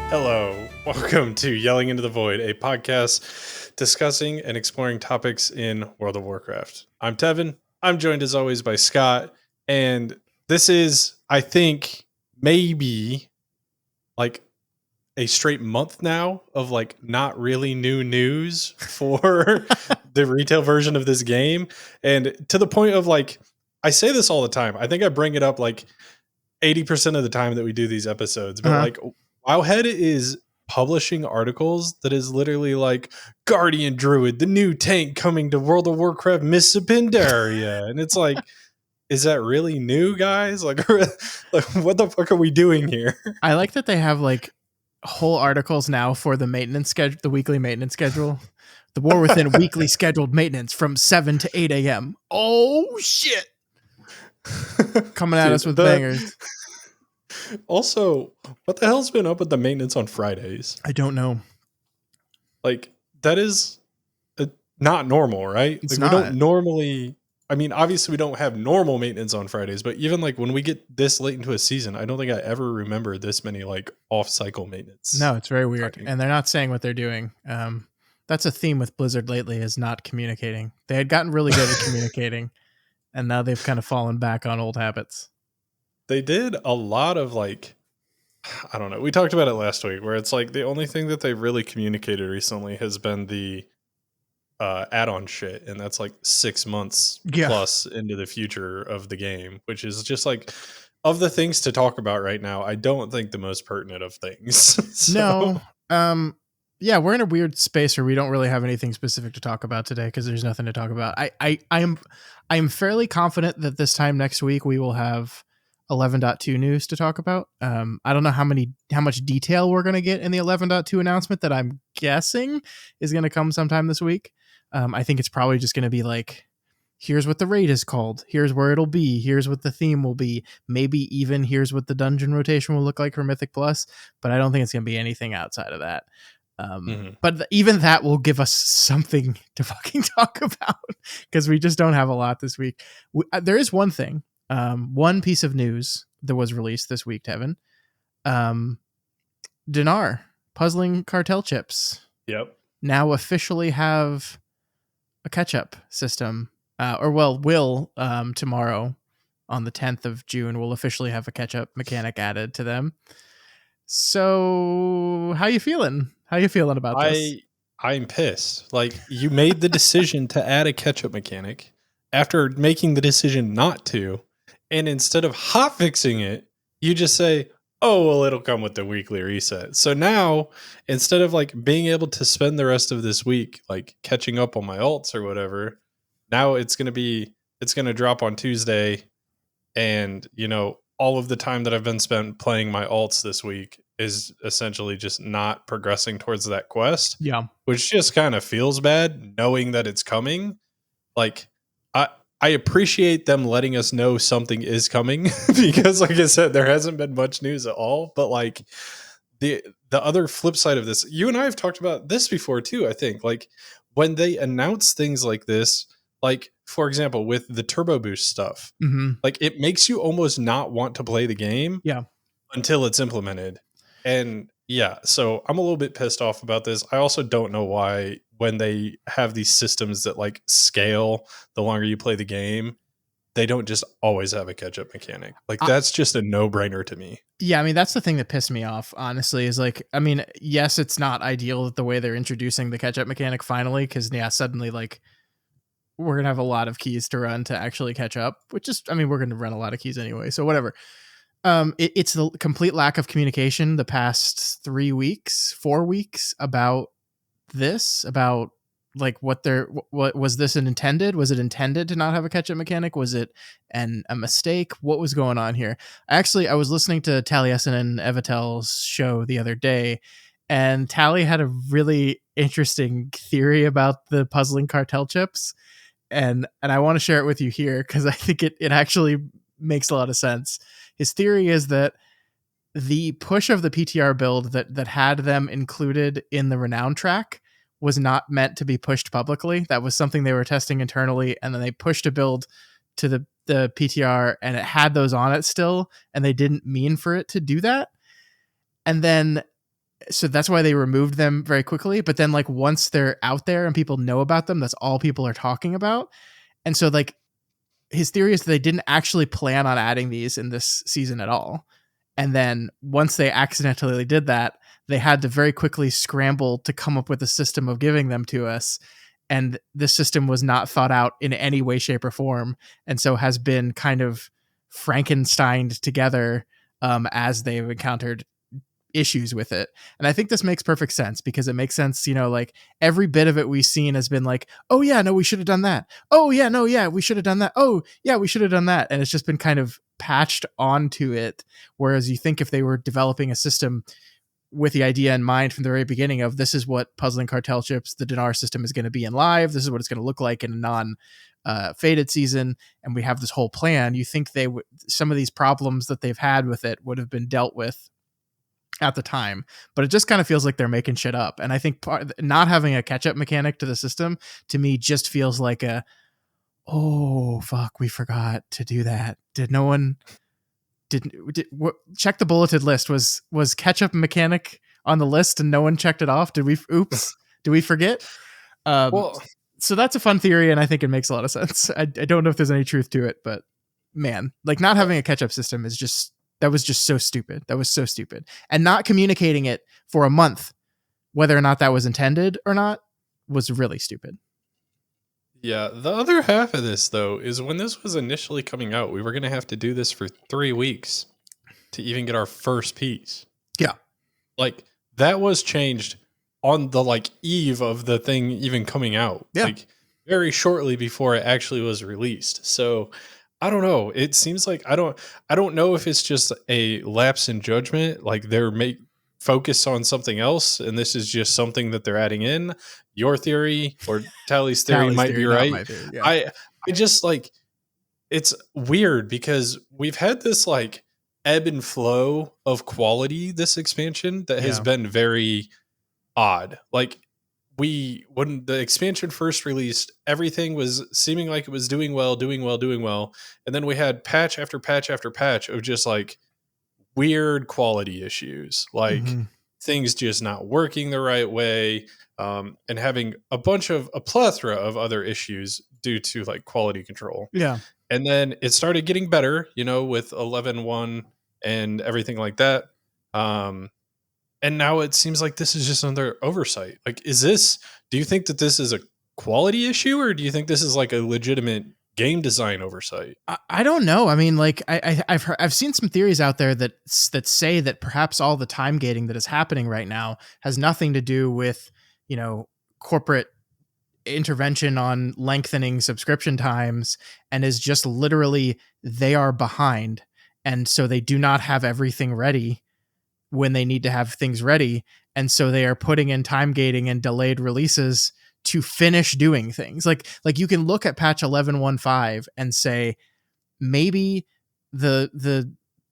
Hello, welcome to Yelling into the Void, a podcast discussing and exploring topics in World of Warcraft. I'm Tevin. I'm joined as always by Scott, and this is, I think, maybe like a straight month now of like not really new news for the retail version of this game. And to the point of like, I say this all the time. I think I bring it up like 80% of the time that we do these episodes, but like Wowhead is publishing articles that is literally like Guardian Druid, the new tank coming to World of Warcraft Mists of Pandaria. And it's like, is that really new, guys? Like what the fuck are we doing here? I like that they have like whole articles now for the maintenance schedule, the weekly maintenance schedule. The War Within weekly scheduled maintenance from 7 to 8 a.m. Oh shit. Coming at us with bangers. Also, what the hell's been up with the maintenance on Fridays? I don't know. Like, that is not normal, right? It's like, not. We don't normally. I mean, obviously, we don't have normal maintenance on Fridays, but even like when we get this late into a season, I don't think I ever remember this many like off-cycle maintenance. No, it's very weird, and they're not saying what they're doing. That's a theme with Blizzard lately, is not communicating. They had gotten really good at communicating, and now they've kind of fallen back on old habits. They did a lot of like, I don't know. We talked about it last week, where it's like the only thing that they've really communicated recently has been the add-on shit, and that's like 6 months plus into the future of the game, which is just like, of the things to talk about right now, I don't think the most pertinent of things. So. No. Yeah, we're in a weird space where we don't really have anything specific to talk about today because there's nothing to talk about. I am fairly confident that this time next week we will have 11.2 news to talk about. I don't know how much detail we're going to get in the 11.2 announcement that I'm guessing is going to come sometime this week. I think it's probably just going to be like, here's what the raid is called, here's where it'll be, here's what the theme will be, maybe even here's what the dungeon rotation will look like for Mythic Plus, but I don't think it's going to be anything outside of that. But even that will give us something to fucking talk about because we just don't have a lot this week. There is one thing, one piece of news that was released this week, Tevin. Dinar puzzling cartel chips. Yep. Now officially have a catch-up system, will tomorrow on the 10th of June will officially have a catch-up mechanic added to them. So how you feeling? How you feeling about this? I'm pissed. Like, you made the decision to add a catch-up mechanic after making the decision not to, and instead of hotfixing it, you just say, oh, well, it'll come with the weekly reset. So now, instead of like being able to spend the rest of this week like catching up on my alts or whatever, now it's going to drop on Tuesday, and all of the time that I've been spent playing my alts this week is essentially just not progressing towards that quest. Yeah. Which just kind of feels bad knowing that it's coming. Like, I appreciate them letting us know something is coming because, like I said, there hasn't been much news at all. But like the other flip side of this, you and I have talked about this before too, I think. Like, when they announce things like this, like, for example, with the turbo boost stuff, like, it makes you almost not want to play the game until it's implemented. And yeah, so I'm a little bit pissed off about this. I also don't know why, when they have these systems that like scale the longer you play the game, they don't just always have a catch-up mechanic. Like, that's just a no-brainer to me. Yeah, I mean, that's the thing that pissed me off, honestly, is like, I mean, yes, it's not ideal the way they're introducing the catch-up mechanic finally, because suddenly like we're going to have a lot of keys to run to actually catch up, which is, I mean, we're going to run a lot of keys anyway, so whatever. It's the complete lack of communication the past 4 weeks about this, about like what was this intended? Was it intended to not have a catch-up mechanic? Was it a mistake? What was going on here? I was listening to Taliesin and Evatel's show the other day, and Tally had a really interesting theory about the puzzling cartel chips, and I want to share it with you here because I think it actually makes a lot of sense. His theory is that the push of the PTR build that had them included in the Renown track was not meant to be pushed publicly. That was something they were testing internally, and then they pushed a build to the PTR, and it had those on it still, and they didn't mean for it to do that. And then so that's why they removed them very quickly. But then like once they're out there and people know about them, that's all people are talking about. And so like his theory is that they didn't actually plan on adding these in this season at all. And then once they accidentally did that, they had to very quickly scramble to come up with a system of giving them to us. And this system was not thought out in any way, shape, or form. And so has been kind of Frankensteined together as they've encountered issues with it. And I think this makes perfect sense because it makes sense, like every bit of it we've seen has been like, oh yeah, no, we should have done that. Oh yeah, no, yeah, we should have done that. Oh yeah, we should have done that. And it's just been kind of patched onto it. Whereas you think if they were developing a system with the idea in mind from the very beginning of this is what Puzzling Cartel Ships, the Dinar system is going to be in live. This is what it's going to look like in a non-fated season. And we have this whole plan. You think some of these problems that they've had with it would have been dealt with at the time, but it just kind of feels like they're making shit up. And I think not having a catch up mechanic to the system to me just feels like oh fuck, we forgot to do that. Did no one check the bulleted list? Was catch up mechanic on the list and no one checked it off? Did we forget? Well, so that's a fun theory and I think it makes a lot of sense. I don't know if there's any truth to it, but man, like not having a catch up system is just that was just so stupid. That was so stupid. And not communicating it for a month, whether or not that was intended or not, was really stupid. yeah. The other half of this, though, is when this was initially coming out, we were going to have to do this for 3 weeks to even get our first piece. Yeah. Like, that was changed on the, like, eve of the thing even coming out. Yeah. Like, very shortly before it actually was released. So, I don't know. It seems like I don't know if it's just a lapse in judgment, like they're focus on something else, and this is just something that they're adding in. Your theory or Tally's theory might be right. My theory, yeah. I just like it's weird because we've had this like ebb and flow of quality this expansion that has been very odd. Like when the expansion first released, everything was seeming like it was doing well, and then we had patch after patch after patch of just like weird quality issues, like things just not working the right way, and having a plethora of other issues due to like quality control. Yeah. And then it started getting better, with 11.1 and everything like that. And now it seems like this is just another oversight. Like, do you think that this is a quality issue, or do you think this is like a legitimate game design oversight? I don't know. I mean, like I've seen some theories out there that say that perhaps all the time gating that is happening right now has nothing to do with, corporate intervention on lengthening subscription times and is just literally they are behind. And so they do not have everything ready when they need to have things ready. And so they are putting in time gating and delayed releases to finish doing things. Like you can look at patch 11.15 and say, maybe the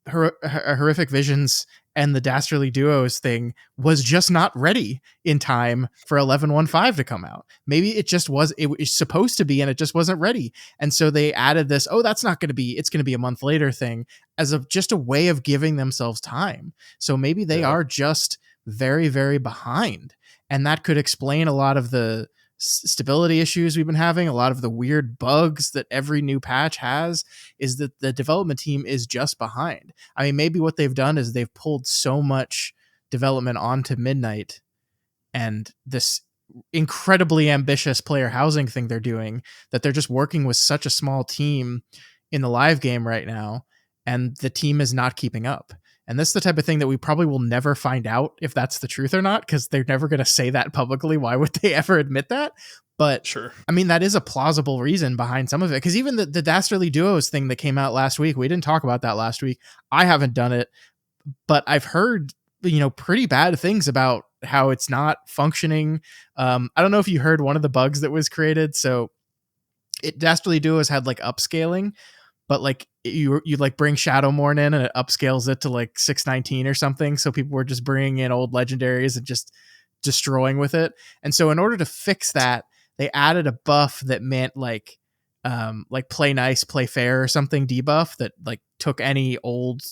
horrific visions and the dastardly duos thing was just not ready in time for 11.15 to come out. Maybe it was supposed to be and it just wasn't ready. And so they added this, it's going to be a month later thing as just a way of giving themselves time. So maybe they are just very, very behind. And that could explain a lot of the stability issues we've been having, a lot of the weird bugs that every new patch has, is that the development team is just behind. I mean, maybe what they've done is they've pulled so much development onto Midnight and this incredibly ambitious player housing thing they're doing that they're just working with such a small team in the live game right now, and the team is not keeping up. And this is the type of thing that we probably will never find out if that's the truth or not, because they're never going to say that publicly. Why would they ever admit that? But sure. I mean, that is a plausible reason behind some of it. Because even the Dastardly Duos thing that came out last week, we didn't talk about that last week. I haven't done it, but I've heard, pretty bad things about how it's not functioning. I don't know if you heard one of the bugs that was created. So Dastardly Duos had like upscaling, but like you like bring Shadowmourne in and it upscales it to like 619 or something. So people were just bringing in old legendaries and just destroying with it. And so in order to fix that, they added a buff that meant like play nice, play fair or something debuff that like took any old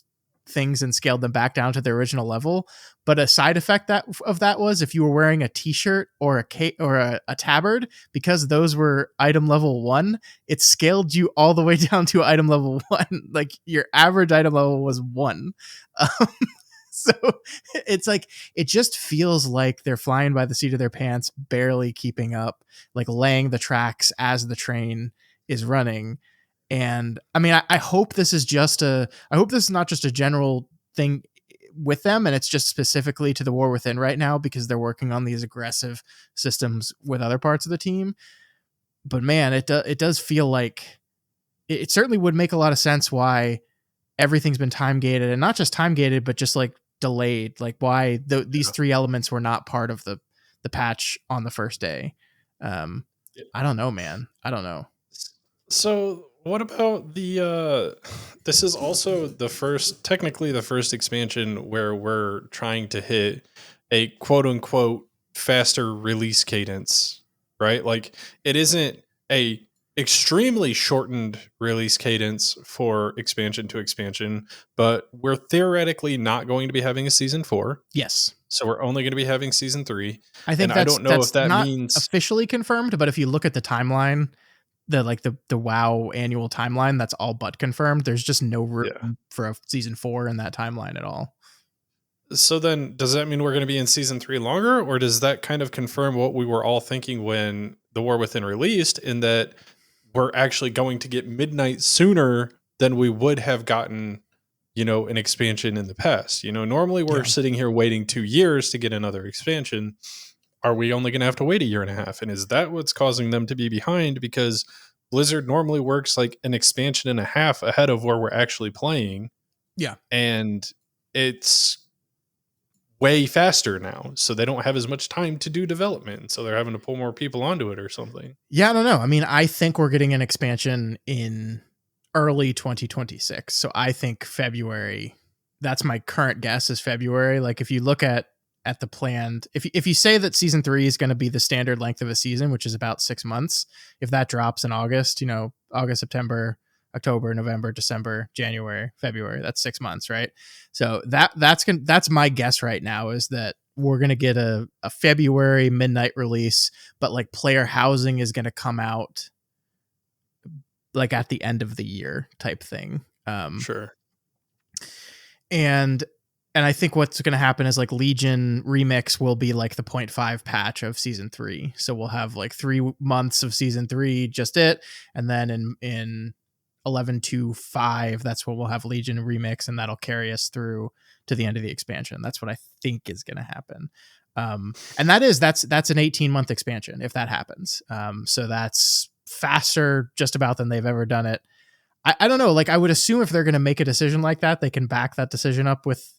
things and scaled them back down to their original level. But a side effect of that was if you were wearing a t-shirt or a tabard, because those were item level 1, it scaled you all the way down to item level 1. Like your average item level was 1. Um, so it's like, it just feels like they're flying by the seat of their pants, barely keeping up, like laying the tracks as the train is running. And I mean, I hope this is not just a general thing with them, and it's just specifically to the War Within right now, because they're working on these aggressive systems with other parts of the team. But man, it does feel like it certainly would make a lot of sense why everything's been time gated, and not just time gated, but just like delayed, like why these 3 elements were not part of the patch on the first day. I don't know, man. I don't know. So what about the this is also technically the first expansion where we're trying to hit a quote unquote faster release cadence, right? Like it isn't a extremely shortened release cadence for expansion to expansion, but we're theoretically not going to be having a season 4. Yes. So we're only going to be having season 3. I think And I don't know if that's that not means officially confirmed, but if you look at the timeline, the WoW annual timeline, that's all but confirmed. There's just no yeah. room for a season 4 in that timeline at all. So then, does that mean we're going to be in season 3 longer, or does that kind of confirm what we were all thinking when The War Within released, in that we're actually going to get Midnight sooner than we would have gotten, an expansion in the past? Normally we're Yeah. sitting here waiting 2 years to get another expansion. Are we only going to have to wait a year and a half? And is that what's causing them to be behind? Because Blizzard normally works like an expansion and a half ahead of where we're actually playing. Yeah. And it's way faster now, so they don't have as much time to do development, so they're having to pull more people onto it or something. Yeah, I don't know. I mean, I think we're getting an expansion in early 2026. So I think February. That's my current guess, is February. Like if you look at the planned, if you say that season 3 is going to be the standard length of a season, which is about 6 months, if that drops in August, August, September, October, November, December, January, February, that's 6 months, right? So that's my guess right now, is that we're going to get a February midnight release, but like player housing is going to come out like at the end of the year type thing. Sure. And I think what's going to happen is like Legion Remix will be like the 0.5 patch of season 3. So we'll have like 3 months of season 3, just it. And then in 11.2.5, that's when we'll have Legion Remix, and that'll carry us through to the end of the expansion. That's what I think is going to happen. And that's an 18-month expansion if that happens. So that's faster just about than they've ever done it. I don't know. Like I would assume if they're going to make a decision like that, they can back that decision up with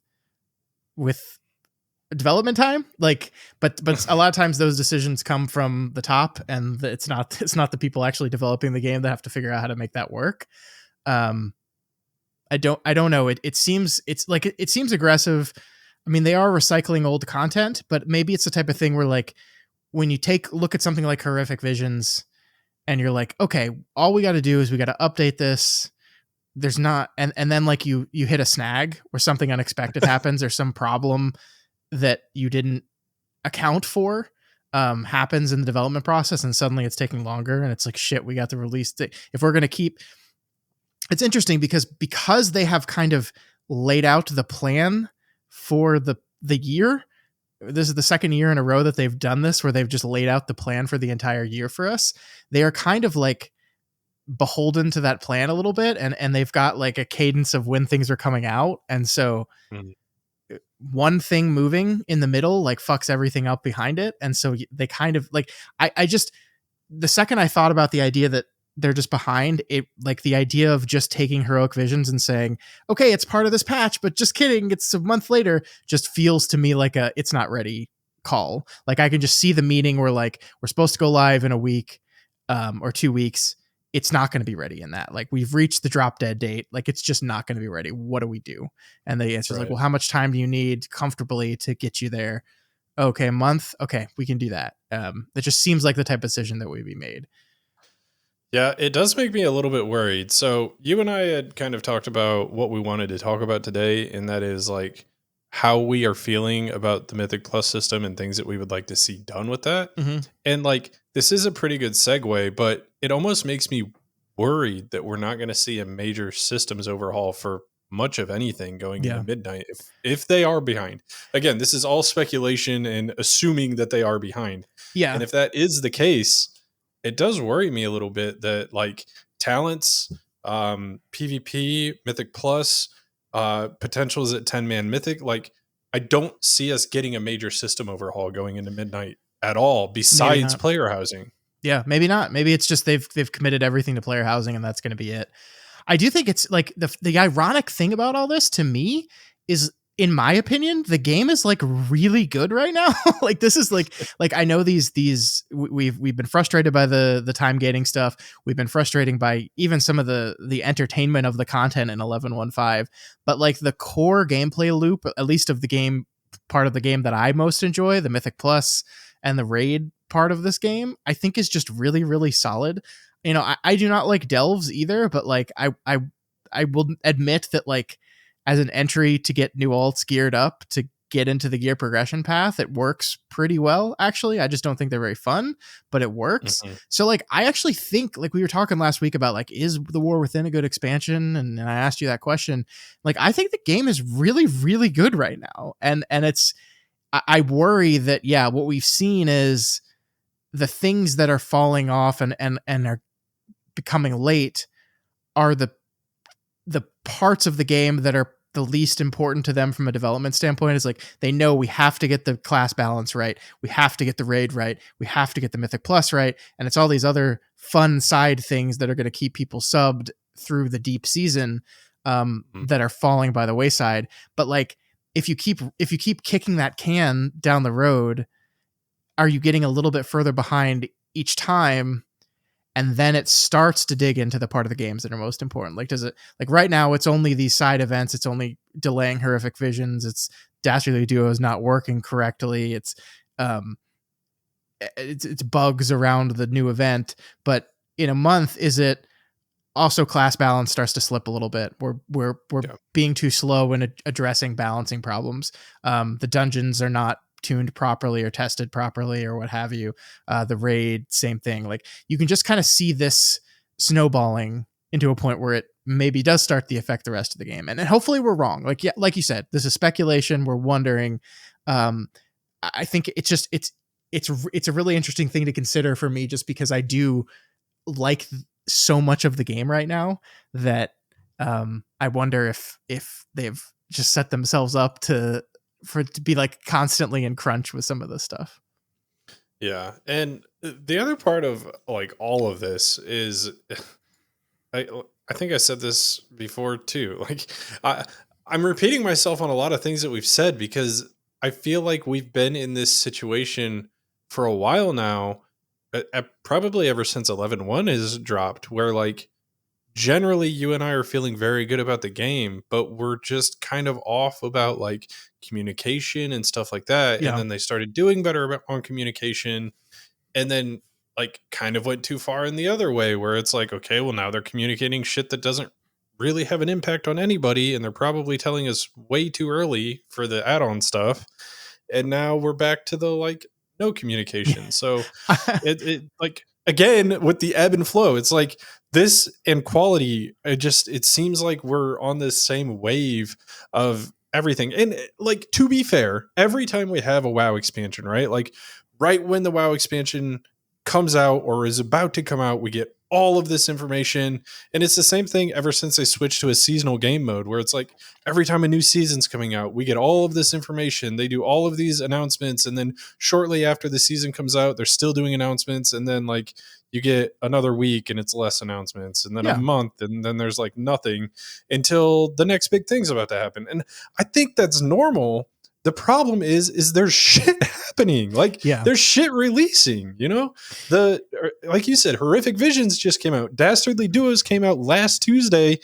development time. Like, but a lot of times those decisions come from the top, and it's not the people actually developing the game that have to figure out how to make that work. I don't know. It seems aggressive. I mean, they are recycling old content, but maybe it's the type of thing where like when you look at something like Horrific Visions, and you're like, okay, all we got to do is we got to update this. There's not, and then like you hit a snag where something unexpected happens, or some problem that you didn't account for happens in the development process, and suddenly it's taking longer, and it's like, shit, we got the release date. If we're going to keep, it's interesting because they have kind of laid out the plan for the year. This is the second year in a row that they've done this, where they've just laid out the plan for the entire year for us. They are kind of like beholden to that plan a little bit, and they've got like a cadence of when things are coming out. And so one thing moving in the middle like fucks everything up behind it. And so they kind of like, I just, the second I thought about the idea that they're just behind it, like the idea of just taking Heroic Visions and saying, okay, it's part of this patch, but just kidding, it's a month later, just feels to me like it's not ready call. Like I can just see the meeting where like we're supposed to go live in a week or 2 weeks. It's not going to be ready in that. Like we've reached the drop dead date. Like it's just not going to be ready. What do we do? And the answer is like, well, how much time do you need comfortably to get you there? Okay, a month. Okay, we can do that. That just seems like the type of decision that would be made. Yeah, it does make me a little bit worried. So you and I had kind of talked about what we wanted to talk about today, and that is like how we are feeling about the Mythic Plus system and things that we would like to see done with that. Hmm. And like this is a pretty good segue, but it almost makes me worried that we're not going to see a major systems overhaul for much of anything going into Yeah. midnight if they are behind. Again, this is all speculation and assuming that they are behind. And Yeah. if that is the case, it does worry me a little bit that like talents, PvP, Mythic Plus, potentials at 10-man Mythic, like I don't see us getting a major system overhaul going into midnight at all Maybe besides not. player housing. Yeah, maybe not. Maybe it's just they've committed everything to player housing and that's going to be it. I do think it's like the ironic thing about all this to me is, in my opinion, the game is like really good right now. Like this is like I know we've been frustrated by the time gating stuff. We've been frustrated by even some of the entertainment of the content in 11.15, but like the core gameplay loop, at least of the game, part of the game that I most enjoy, the Mythic Plus and the raid part of this game, I think is just really, really solid. You know, I do not like delves either, but like I will admit that like as an entry to get new alts geared up to get into the gear progression path, it works pretty well. Actually, I just don't think they're very fun, but it works. Mhm. So like I actually think, like we were talking last week about like, is the War Within a good expansion? And I asked you that question. Like I think the game is really, really good right now, and it's I worry that, yeah, what we've seen is the things that are falling off and are becoming late are the parts of the game that are the least important to them from a development standpoint. Is like they know we have to get the class balance right, we have to get the raid right, we have to get the Mythic Plus right, and it's all these other fun side things that are going to keep people subbed through the deep season, Mhm. that are falling by the wayside. But like if you keep kicking that can down the road, are you getting a little bit further behind each time, and then it starts to dig into the part of the games that are most important? Like does it, like right now it's only these side events, it's only delaying horrific visions, it's Dastardly Duo is not working correctly, um it's bugs around the new event. But in a month, is it also class balance starts to slip a little bit? We're Yeah. being too slow in addressing balancing problems. The dungeons are not tuned properly or tested properly or what have you. The raid, same thing. Like you can just kind of see this snowballing into a point where it maybe does start to affect the rest of the game. And hopefully we're wrong. Like, yeah, like you said, this is speculation. We're wondering. Um, I think it's a really interesting thing to consider for me, just because I do like so much of the game right now that I wonder if they've just set themselves up to be like constantly in crunch with some of this stuff. Yeah. And the other part of like all of this is I I think I said this before too. Like I I'm repeating myself on a lot of things that we've said because I feel like we've been in this situation for a while now, probably ever since 11.1 has dropped, where like generally you and I are feeling very good about the game, but we're just kind of off about like communication and stuff like that. And Yeah. then they started doing better on communication, and then like kind of went too far in the other way where it's like, okay, well now they're communicating shit that doesn't really have an impact on anybody, and they're probably telling us way too early for the add-on stuff, and now we're back to the like no communication. So it like again with the ebb and flow, it's like this and quality, it seems like we're on this same wave of everything. And like to be fair, every time we have a WoW expansion, right, like right when the WoW expansion comes out or is about to come out, we get all of this information. And it's the same thing ever since they switched to a seasonal game mode, where it's like every time a new season's coming out, we get all of this information. They do all of these announcements, and then shortly after the season comes out, they're still doing announcements, and then like you get another week and it's less announcements, and then a Yeah. month and then there's like nothing until the next big thing's about to happen. And I think that's normal. The problem is there's shit happening. Like Yeah. there's shit releasing, the like you said, Horrific Visions just came out. Dastardly Duos came out last Tuesday.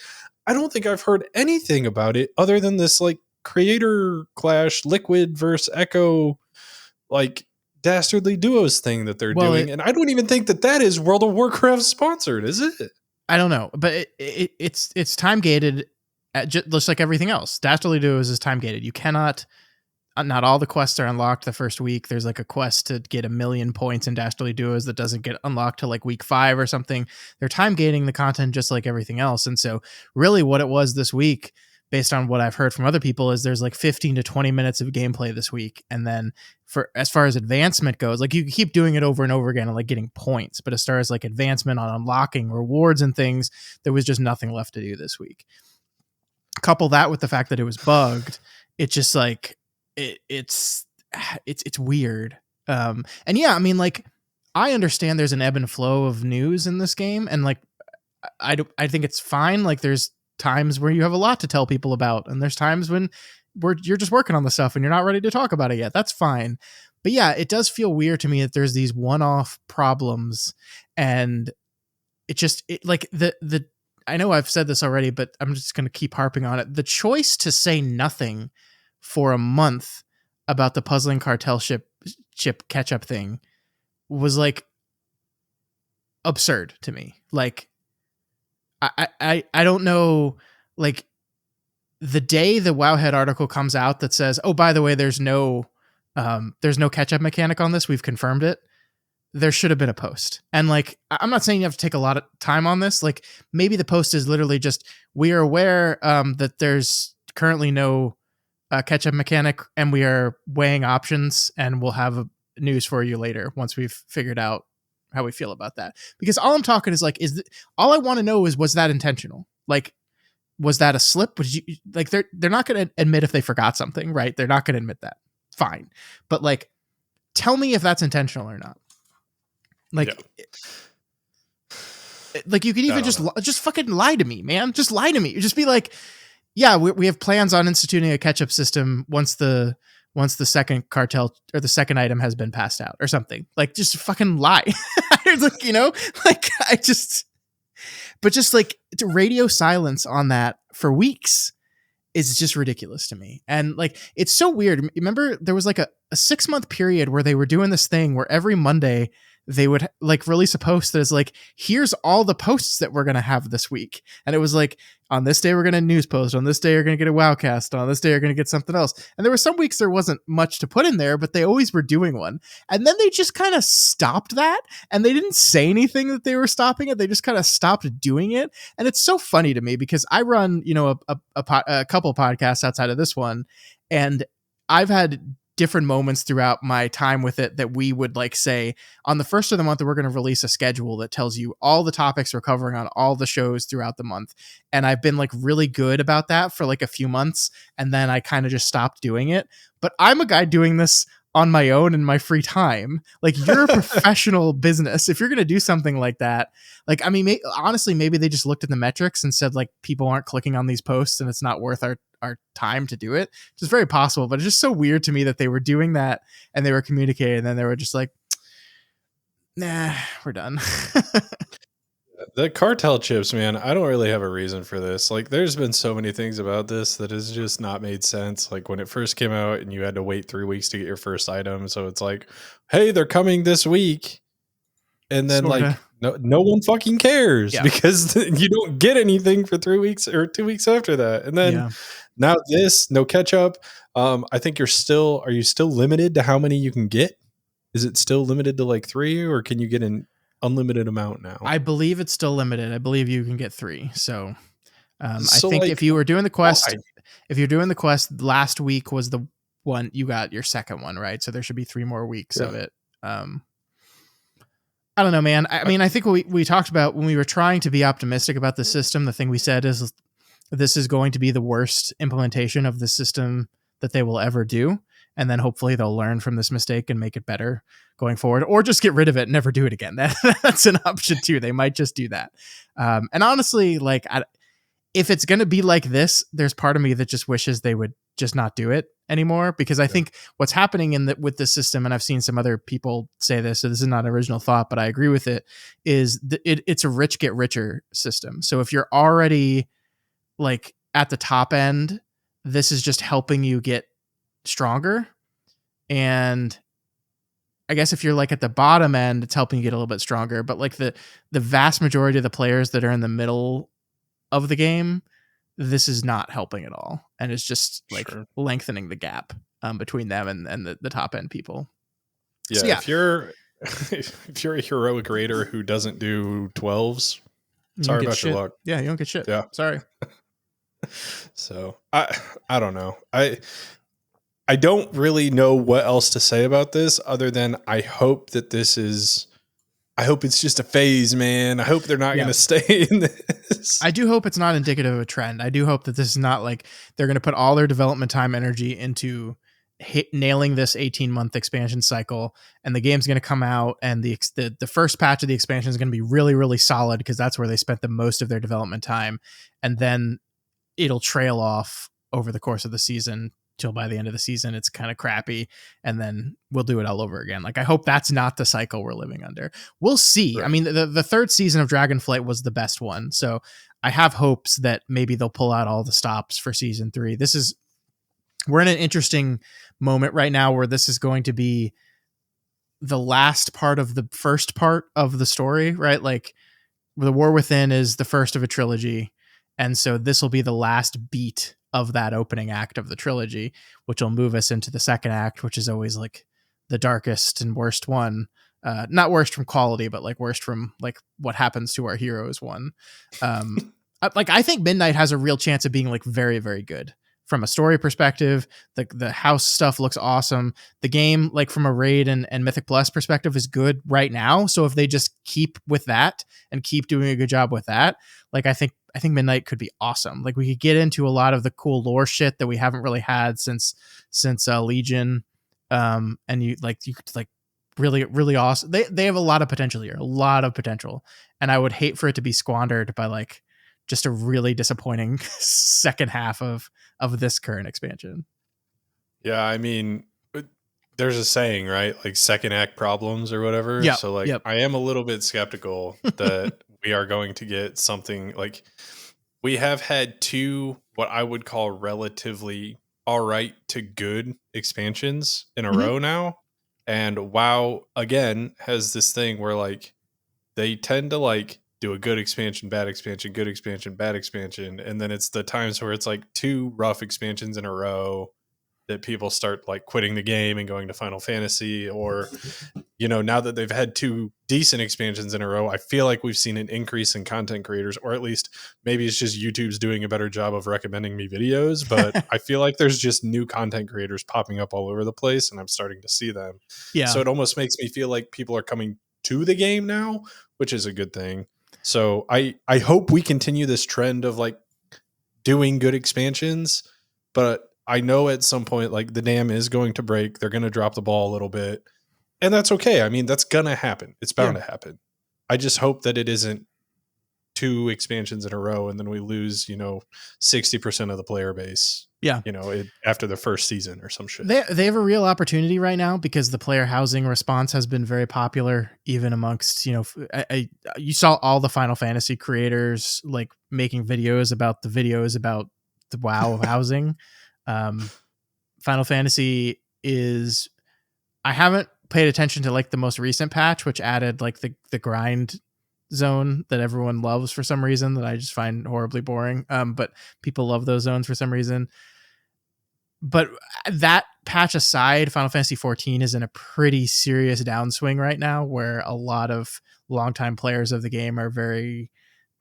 I don't think I've heard anything about it other than this like creator clash, Liquid versus Echo, like Dastardly Duos thing that they're Well, doing, and I don't even think that is World of Warcraft sponsored, is it? I don't know, but it's time gated, just like everything else. Dastardly Duos is time gated. You cannot. Not all the quests are unlocked the first week. There's like a quest to get 1,000,000 points in Dastardly Duos that doesn't get unlocked till like week 5 or something. They're time gating the content just like everything else. And so really what it was this week, based on what I've heard from other people, is there's like 15 to 20 minutes of gameplay this week. And then for as far as advancement goes, like you keep doing it over and over again and like getting points. But as far as like advancement on unlocking rewards and things, there was just nothing left to do this week. Couple that with the fact that it was bugged, it just like it's weird. And yeah, I mean, like I understand there's an ebb and flow of news in this game, and like I think it's fine. Like there's times where you have a lot to tell people about, and there's times when you're just working on the stuff and you're not ready to talk about it yet. That's fine. But yeah, it does feel weird to me that there's these one-off problems, and like the I know I've said this already, but I'm just going to keep harping on it. The choice to say nothing for a month about the puzzling cartel chip catch-up thing was like absurd to me. Like I don't know, like the day the Wowhead article comes out that says, oh, by the way, there's no catch-up mechanic on this, we've confirmed it, there should have been a post. And like, I'm not saying you have to take a lot of time on this. Like maybe the post is literally just, we are aware that there's currently no catch-up mechanic, and we are weighing options, and we'll have news for you later once we've figured out how we feel about that. Because all I'm talking is like, all I want to know is, was that intentional? Like, was that a slip? Would you like, they're not going to admit if they forgot something, right? They're not going to admit that. Fine. But like, tell me if that's intentional or not. Like, yeah. Like you could even just fucking lie to me, man. Just lie to me. Just be like, yeah, we have plans on instituting a catch-up system once the second cartel or the second item has been passed out or something. Like, just fucking lie. Like, you know, like but just like radio silence on that for weeks is just ridiculous to me. And like, it's so weird. Remember there was like a 6-month period where they were doing this thing where every Monday they would like release a post that is like, here's all the posts that we're going to have this week. And it was like, on this day, we're going to news post. On this day, you're going to get a Wowcast. On this day, you're going to get something else. And there were some weeks there wasn't much to put in there, but they always were doing one. And then they just kind of stopped that. And they didn't say anything that they were stopping it. They just kind of stopped doing it. And it's so funny to me because I run, you know, a couple podcasts outside of this one. And I've had different moments throughout my time with it that we would like say on the first of the month, we're going to release a schedule that tells you all the topics we're covering on all the shows throughout the month. And I've been like really good about that for like a few months. And then I kind of just stopped doing it. But I'm a guy doing this on my own in my free time. Like, you're a professional business. If you're going to do something like that, like, I mean, honestly, maybe they just looked at the metrics and said like, people aren't clicking on these posts and it's not worth our time to do it. It's very possible, but it's just so weird to me that they were doing that and they were communicating and then they were just like, nah, we're done. The cartel chips, man, I don't really have a reason for this. Like, there's been so many things about this that has just not made sense. Like, when it first came out and you had to wait 3 weeks to get your first item. So it's like, hey, they're coming this week. And then sorta. Like, no one fucking cares because you don't get anything for 3 weeks or 2 weeks after that. And then now this, no catch up. I think are you still limited to how many you can get? Is it still limited to like 3, or can you get an unlimited amount now? I believe it's still limited. I believe you can get 3. So, I think like, if you were doing the quest, last week was the one you got your second one, right? So there should be 3 more weeks of it. I don't know, man. I mean, I think we talked about when we were trying to be optimistic about the system, the thing we said is this is going to be the worst implementation of the system that they will ever do. And then hopefully they'll learn from this mistake and make it better going forward, or just get rid of it and never do it again. That's an option too. They might just do that. And honestly, like, if it's going to be like this, there's part of me that just wishes they would just not do it anymore, because I think what's happening with this system, and I've seen some other people say this, so this is not an original thought, but I agree with it, is it's a rich get richer system. So if you're already like at the top end, this is just helping you get stronger. And I guess if you're like at the bottom end, it's helping you get a little bit stronger. But like the vast majority of the players that are in the middle of the game, this is not helping at all, and it's just like Sure. lengthening the gap between them and the top end people. Yeah, So yeah, if you're if you're a heroic raider who doesn't do 12s, you don't sorry get about your shit. luck. Yeah, you don't get shit. Yeah. Sorry. So I don't know. I don't really know what else to say about this other than I hope that I hope it's just a phase, man. I hope they're not Yeah. going to stay in this. I do hope it's not indicative of a trend. I do hope that this is not like they're going to put all their development time energy into nailing this 18-month expansion cycle, and the game's going to come out, and the first patch of the expansion is going to be really, really solid because that's where they spent the most of their development time, and then it'll trail off over the course of the season till by the end of the season it's kind of crappy, and then we'll do it all over again. Like I hope that's not the cycle we're living under. We'll see. Right. I mean, the third season of Dragonflight was the best one, so I have hopes that maybe they'll pull out all the stops for season 3. We're in an interesting moment right now where this is going to be the last part of the first part of the story, right? Like the War Within is the first of a trilogy, and so this will be the last beat of that opening act of the trilogy, which will move us into the second act, which is always like the darkest and worst one. Not worst from quality, but like worst from like what happens to our heroes one. I think Midnight has a real chance of being like very, very good from a story perspective. The house stuff looks awesome. The game, like from a raid and Mythic Plus perspective, is good right now. So if they just keep with that and keep doing a good job with that, like I think Midnight could be awesome. Like we could get into a lot of the cool lore shit that we haven't really had since Legion. And you could like really, really awesome. They have a lot of potential here, a lot of potential. And I would hate for it to be squandered by like just a really disappointing second half of this current expansion. Yeah, I mean, there's a saying, right? Like second act problems or whatever. Yeah. So like I am a little bit skeptical that we are going to get something like we have had 2 what I would call relatively all right to good expansions in a row now. And WoW again has this thing where like they tend to like do a good expansion, bad expansion, good expansion, bad expansion, and then it's the times where it's like 2 rough expansions in a row that people start like quitting the game and going to Final Fantasy, or now that they've had 2 decent expansions in a row, I feel like we've seen an increase in content creators, or at least maybe it's just YouTube's doing a better job of recommending me videos, but I feel like there's just new content creators popping up all over the place and I'm starting to see them. Yeah. So it almost makes me feel like people are coming to the game now, which is a good thing. So I hope we continue this trend of like doing good expansions, but I know at some point like the dam is going to break. They're going to drop the ball a little bit. And that's okay. I mean, that's going to happen. It's bound to happen. I just hope that it isn't 2 expansions in a row and then we lose, 60% of the player base. Yeah. After the first season or some shit. They have a real opportunity right now because the player housing response has been very popular, even amongst, you saw all the Final Fantasy creators like making videos about the WoW housing. Final Fantasy is, I haven't paid attention to like the most recent patch, which added like the grind zone that everyone loves for some reason that I just find horribly boring. But people love those zones for some reason. But that patch aside, Final Fantasy 14 is in a pretty serious downswing right now, where a lot of longtime players of the game are very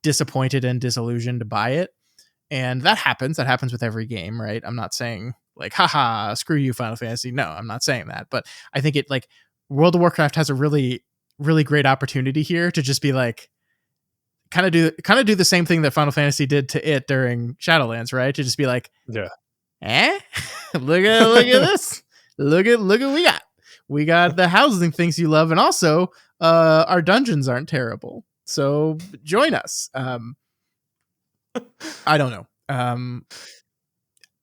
disappointed and disillusioned by it. And that happens. That happens with every game, right? I'm not saying like, haha, screw you, Final Fantasy. No, I'm not saying that. But I think it like World of Warcraft has a really, really great opportunity here to just be like, kind of do the same thing that Final Fantasy did to it during Shadowlands, right? To just be like, yeah. Look at this. Look at what we got. We got the housing things you love, and also our dungeons aren't terrible. So join us. I don't know.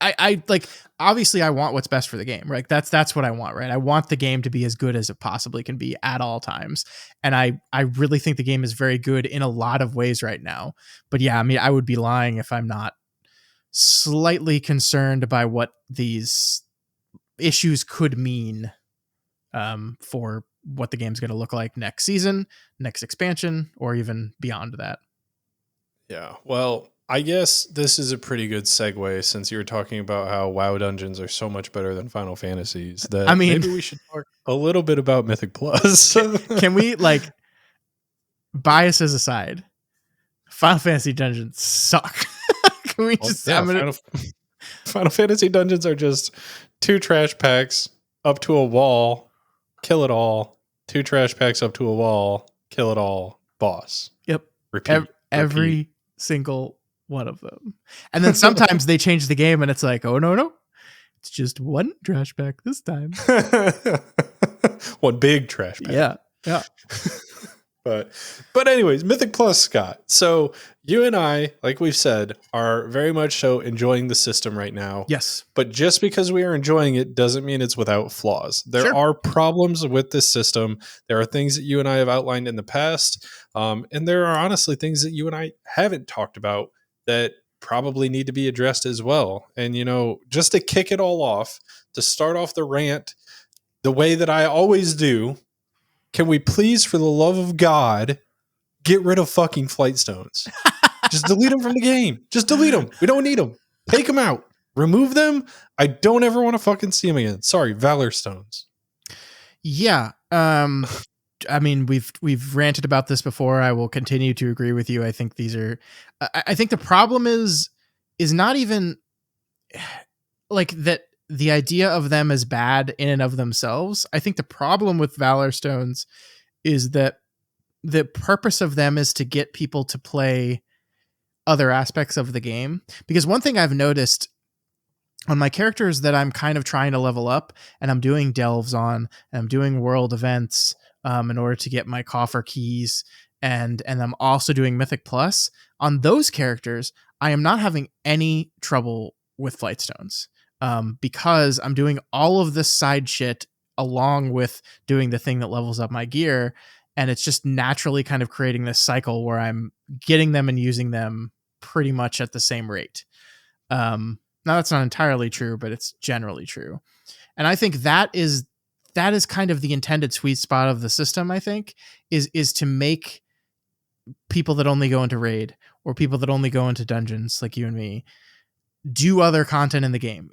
I like, obviously I want what's best for the game, right? That's what I want, right? I want the game to be as good as it possibly can be at all times. And I really think the game is very good in a lot of ways right now. But yeah, I mean, I would be lying if I'm not slightly concerned by what these issues could mean for what the game's going to look like next season, next expansion, or even beyond that. Yeah. Well, I guess this is a pretty good segue since you were talking about how WoW dungeons are so much better than Final Fantasies that I mean, maybe we should talk a little bit about Mythic Plus. can we, like, biases aside, Final Fantasy dungeons suck. Can we just? Yeah, Final Fantasy dungeons are just 2 trash packs up to a wall, kill it all. 2 trash packs up to a wall, kill it all. Boss. Yep. Repeat. Every single one of them. And then sometimes they change the game, and it's like, oh no, it's just 1 trash pack this time. 1 big trash pack. Yeah. But anyways, Mythic Plus, Scott. So you and I, like we've said, are very much so enjoying the system right now. Yes. But just because we are enjoying it doesn't mean it's without flaws. There are problems with this system. There are things that you and I have outlined in the past. And there are honestly things that you and I haven't talked about that probably need to be addressed as well. And, just to kick it all off, to start off the rant the way that I always do, can we please, for the love of God, get rid of fucking flight stones? Just delete them from the game. Just delete them. We don't need them. Take them out. Remove them. I don't ever want to fucking see them again. Sorry, Valor stones. Yeah. I mean, we've ranted about this before. I will continue to agree with you. I think these are. I think the problem is not even like that. The idea of them as bad in and of themselves. I think the problem with Valor Stones is that the purpose of them is to get people to play other aspects of the game. Because one thing I've noticed on my characters that I'm kind of trying to level up, and I'm doing delves on, and I'm doing world events in order to get my coffer keys, and I'm also doing Mythic Plus. On those characters, I am not having any trouble with flight stones. Because I'm doing all of this side shit along with doing the thing that levels up my gear. And it's just naturally kind of creating this cycle where I'm getting them and using them pretty much at the same rate. Now that's not entirely true, but it's generally true. And I think that is kind of the intended sweet spot of the system, I think, is to make people that only go into raid or people that only go into dungeons like you and me do other content in the game,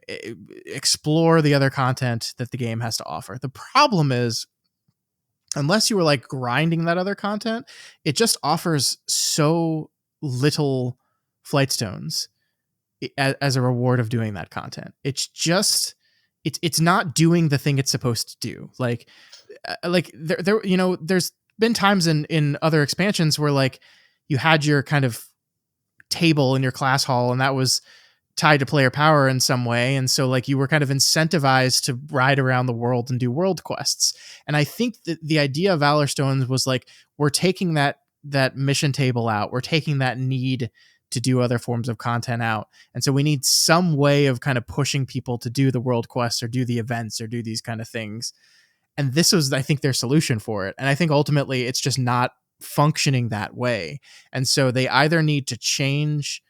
explore the other content that the game has to offer. The problem is, unless you were like grinding that other content, it just offers so little flight stones as a reward of doing that content. It's just, it's not doing the thing it's supposed to do. Like there, there's been times in other expansions where like you had your kind of table in your class hall, and that was tied to player power in some way. And so like you were kind of incentivized to ride around the world and do world quests. And I think that the idea of Valor Stones was like, we're taking that mission table out. We're taking that need to do other forms of content out. And so we need some way of kind of pushing people to do the world quests or do the events or do these kind of things. And this was, I think, their solution for it. And I think ultimately it's just not functioning that way. And so they either need to change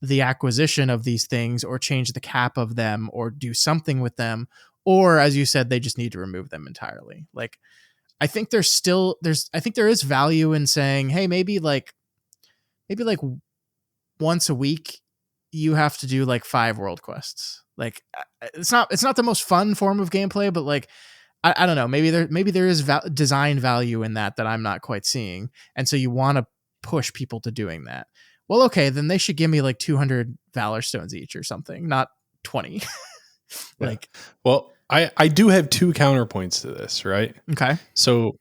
the acquisition of these things or change the cap of them or do something with them, or as you said, they just need to remove them entirely. Like, I think there is value in saying, hey, maybe like once a week you have to do like 5 world quests. Like, it's not the most fun form of gameplay, but like, I don't know, maybe there is design value in that I'm not quite seeing. And so you want to push people to doing that. Well, okay, then they should give me like 200 Valor Stones each or something, not 20. Like, well, I do have 2 counterpoints to this, right? Okay. So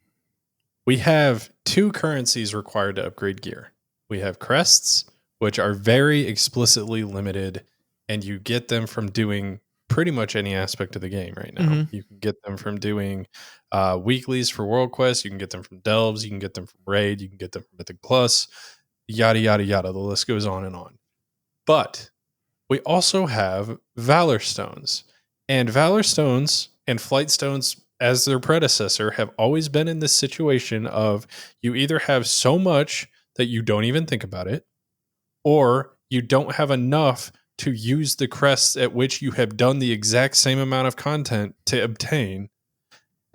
we have 2 currencies required to upgrade gear. We have crests, which are very explicitly limited, and you get them from doing pretty much any aspect of the game right now. Mm-hmm. You can get them from doing weeklies for world quests. You can get them from delves. You can get them from raid. You can get them from Mythic Plus. Yada, yada, yada. The list goes on and on. But we also have Valor Stones. And Valor Stones and Flight Stones, as their predecessor, have always been in this situation of you either have so much that you don't even think about it, or you don't have enough to use the crests at which you have done the exact same amount of content to obtain.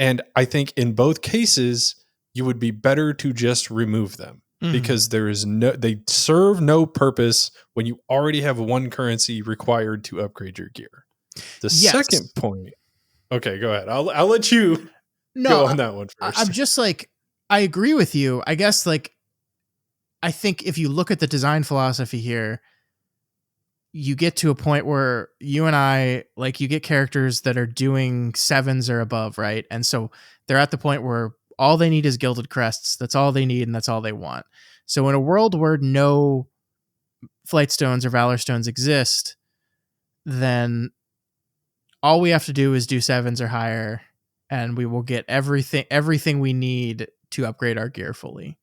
And I think in both cases, you would be better to just remove them because they serve no purpose when you already have one currency required to upgrade your gear. The second point. Okay, go ahead. I'll let you go on that one first. I'm just like, I agree with you. I guess like, I think if you look at the design philosophy here, you get to a point where you and I, like, you get characters that are doing 7s or above, right? And so they're at the point where all they need is gilded crests. That's all they need, and that's all they want. So in a world where no flight stones or valor stones exist, then all we have to do is do 7s or higher, and we will get everything we need to upgrade our gear fully.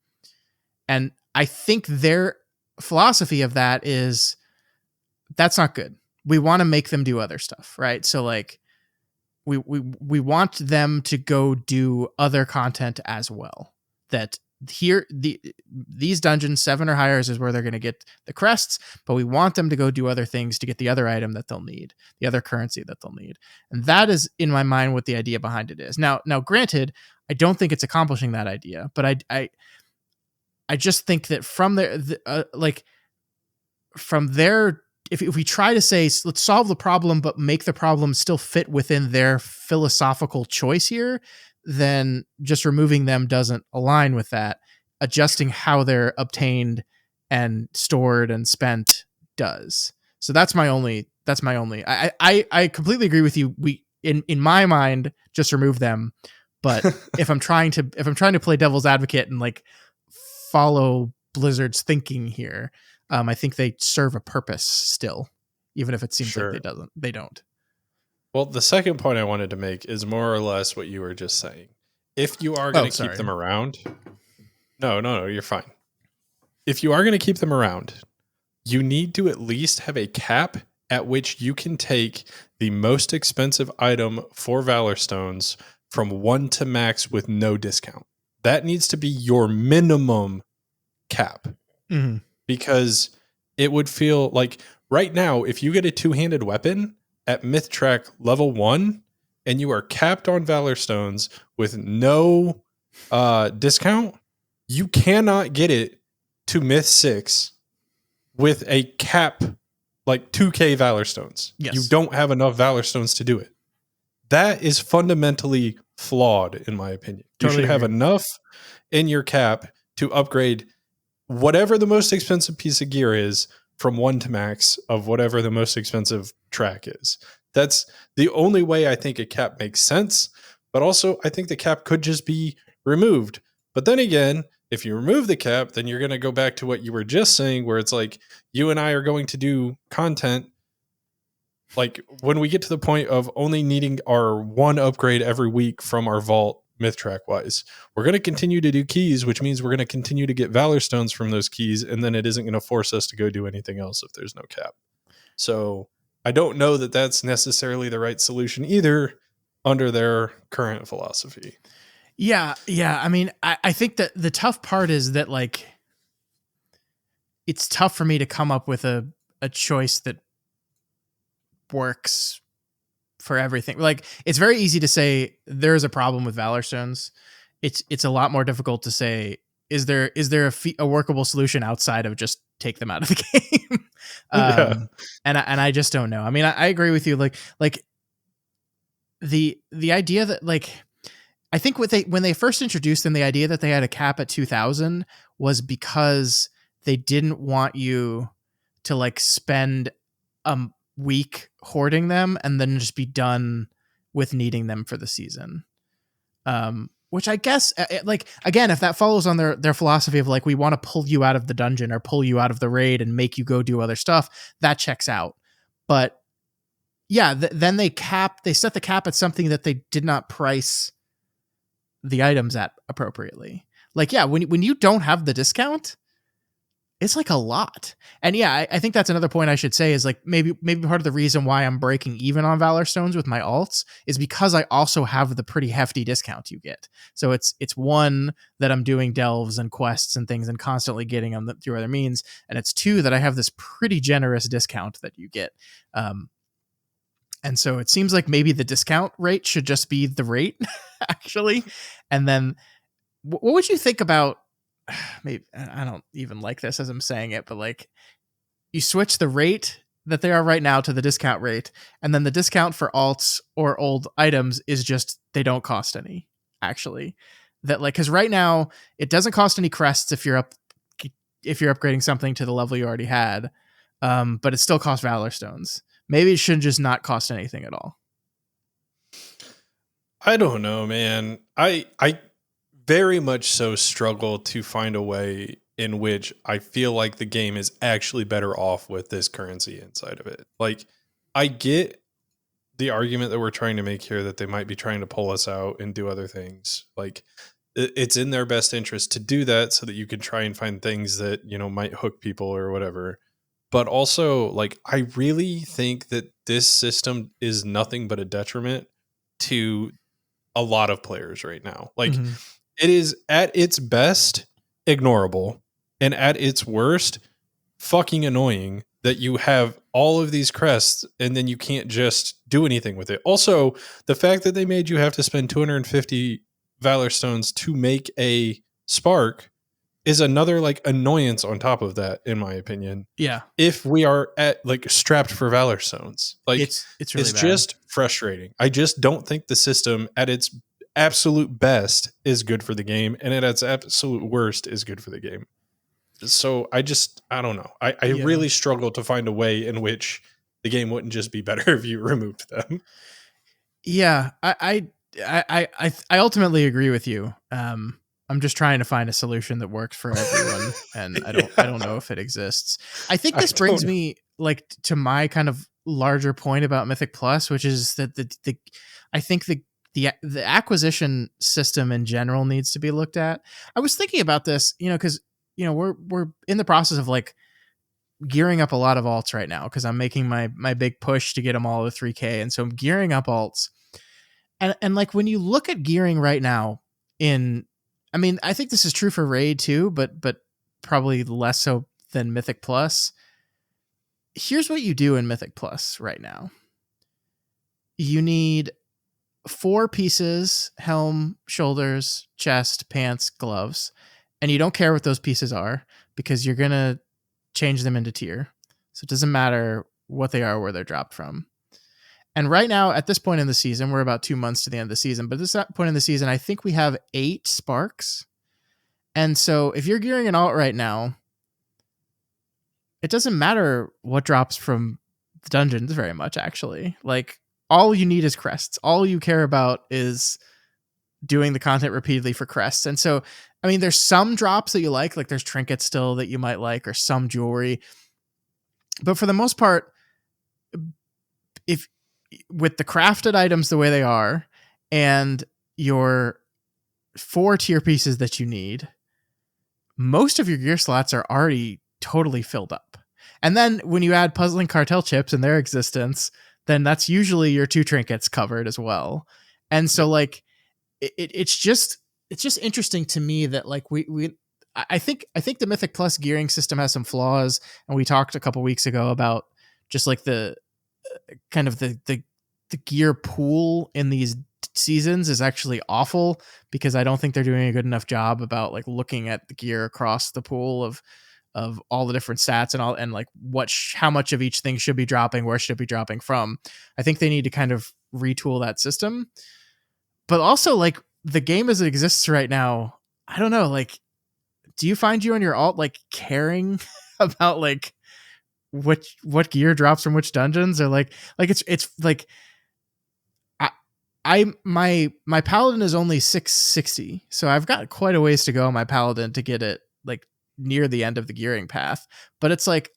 And I think their philosophy of that is, that's not good. We want to make them do other stuff, right? So like we want them to go do other content as well. That here these dungeons 7 or higher is where they're going to get the crests, but we want them to go do other things to get the other item that they'll need, the other currency that they'll need. And that is in my mind what the idea behind it is. Now granted, I don't think it's accomplishing that idea, but I just think that from their if we try to say, let's solve the problem, but make the problem still fit within their philosophical choice here, then just removing them doesn't align with that. Adjusting how they're obtained and stored and spent does. So that's my only, I completely agree with you. We, in my mind, just remove them. But if I'm trying to play devil's advocate and like follow Blizzard's thinking here, I think they serve a purpose still, even if it seems like they don't. Well, the second point I wanted to make is more or less what you were just saying. If you are going to keep them around, no, you're fine. If you are going to keep them around, you need to at least have a cap at which you can take the most expensive item for Valor Stones from 1 to max with no discount. That needs to be your minimum cap. Mm-hmm. Because it would feel like right now, if you get a 2-handed weapon at Myth Track level 1 and you are capped on Valor Stones with no discount, you cannot get it to Myth 6 with a cap like 2k Valor Stones. Yes. You don't have enough Valor Stones to do it. That is fundamentally flawed, in my opinion. Totally you should have enough in your cap to upgrade whatever the most expensive piece of gear is from 1 to max of whatever the most expensive track is. That's the only way I think a cap makes sense. But also, I think the cap could just be removed. But then again, if you remove the cap, then you're going to go back to what you were just saying, where it's like you and I are going to do content. Like when we get to the point of only needing our 1 upgrade every week from our vault, Myth Track wise, we're going to continue to do keys, which means we're going to continue to get Valor Stones from those keys, and then it isn't going to force us to go do anything else if there's no cap. So I don't know that that's necessarily the right solution either under their current philosophy. Yeah. I mean, I think that the tough part is that like it's tough for me to come up with a choice that works for everything. Like it's very easy to say there's a problem with Valor Stones. It's a lot more difficult to say, is there a workable solution outside of just take them out of the game? And I just don't know. I mean, I agree with you. Like the idea that like, I think when they first introduced them, the idea that they had a cap at 2,000 was because they didn't want you to like spend week hoarding them and then just be done with needing them for the season. Which I guess, like, again, if that follows on their philosophy of like, we want to pull you out of the dungeon or pull you out of the raid and make you go do other stuff, that checks out. But yeah, then they set the cap at something that they did not price the items at appropriately. Like, yeah, when you don't have the discount, it's like a lot. And yeah, I think that's another point I should say is like maybe part of the reason why I'm breaking even on Valor Stones with my alts is because I also have the pretty hefty discount you get. So it's one that I'm doing delves and quests and things and constantly getting them through other means. And it's 2 that I have this pretty generous discount that you get. And so it seems like maybe the discount rate should just be the rate, actually. And then what would you think about, maybe I don't even like this as I'm saying it, but like you switch the rate that they are right now to the discount rate, and then the discount for alts or old items is just they don't cost any, actually. That like, because right now it doesn't cost any crests if you're upgrading something to the level you already had, but it still costs Valor Stones. Maybe it should just not cost anything at all. I don't know, man. I very much so struggle to find a way in which I feel like the game is actually better off with this currency inside of it. Like, I get the argument that we're trying to make here that they might be trying to pull us out and do other things. Like, it's in their best interest to do that so that you can try and find things that, you know, might hook people or whatever. But also, like, I really think that this system is nothing but a detriment to a lot of players right now. Like, Mm-hmm. it is at its best ignorable, and at its worst fucking annoying that you have all of these crests and then you can't just do anything with it. Also, the fact that they made you have to spend 250 Valor Stones to make a spark is another like annoyance on top of that, in my opinion. Yeah, If we are at like strapped for Valor Stones, like it's really it's bad. just frustrating. I just don't think the system at its absolute best is good for the game, and at its absolute worst is good for the game. So I don't know. I Yeah. really struggle to find a way in which the game wouldn't just be better if you removed them. Yeah, I ultimately agree with you. I'm just trying to find a solution that works for everyone, and I don't know if it exists. I think I this brings don't know. me like to my kind of larger point about Mythic Plus, which is that the I think the acquisition system in general needs to be looked at. I was thinking about this, because we're in the process of like gearing up a lot of alts right now because I'm making my big push to get them all to 3K, and so I'm gearing up alts. And like when you look at gearing right now I mean, I think this is true for Raid too, but probably less so than Mythic Plus. Here's what you do in Mythic Plus right now. You need 4 pieces: helm, shoulders, chest, pants, gloves. And you don't care what those pieces are because you're going to change them into tier. So it doesn't matter what they are, where they're dropped from. And right now, at this point in the season, we're about 2 months to the end of the season. But at this point in the season, I think we have 8 sparks. And so if you're gearing an alt right now, it doesn't matter what drops from the dungeons very much, actually. Like, all you need is crests. All you care about is doing the content repeatedly for crests. And so, I mean, there's some drops that you like there's trinkets still that you might like, or some jewelry. But for the most part, if with the crafted items the way they are and your 4 tier pieces that you need, most of your gear slots are already totally filled up. And then when you add puzzling cartel chips and their existence, then that's usually your 2 trinkets covered as well. And so like it's just interesting to me that like we I think the Mythic Plus gearing system has some flaws, and we talked a couple weeks ago about just like the kind of the gear pool in these seasons is actually awful, because I don't think they're doing a good enough job about like looking at the gear across the pool of all the different stats and all, and like how much of each thing should be dropping, where should it be dropping from. I think they need to kind of retool that system. But also, like, the game as it exists right now, I don't know, like, do you find you and your alt like caring about like what gear drops from which dungeons, or like it's like my paladin is only 660, so I've got quite a ways to go on my paladin to get it like near the end of the gearing path. But it's like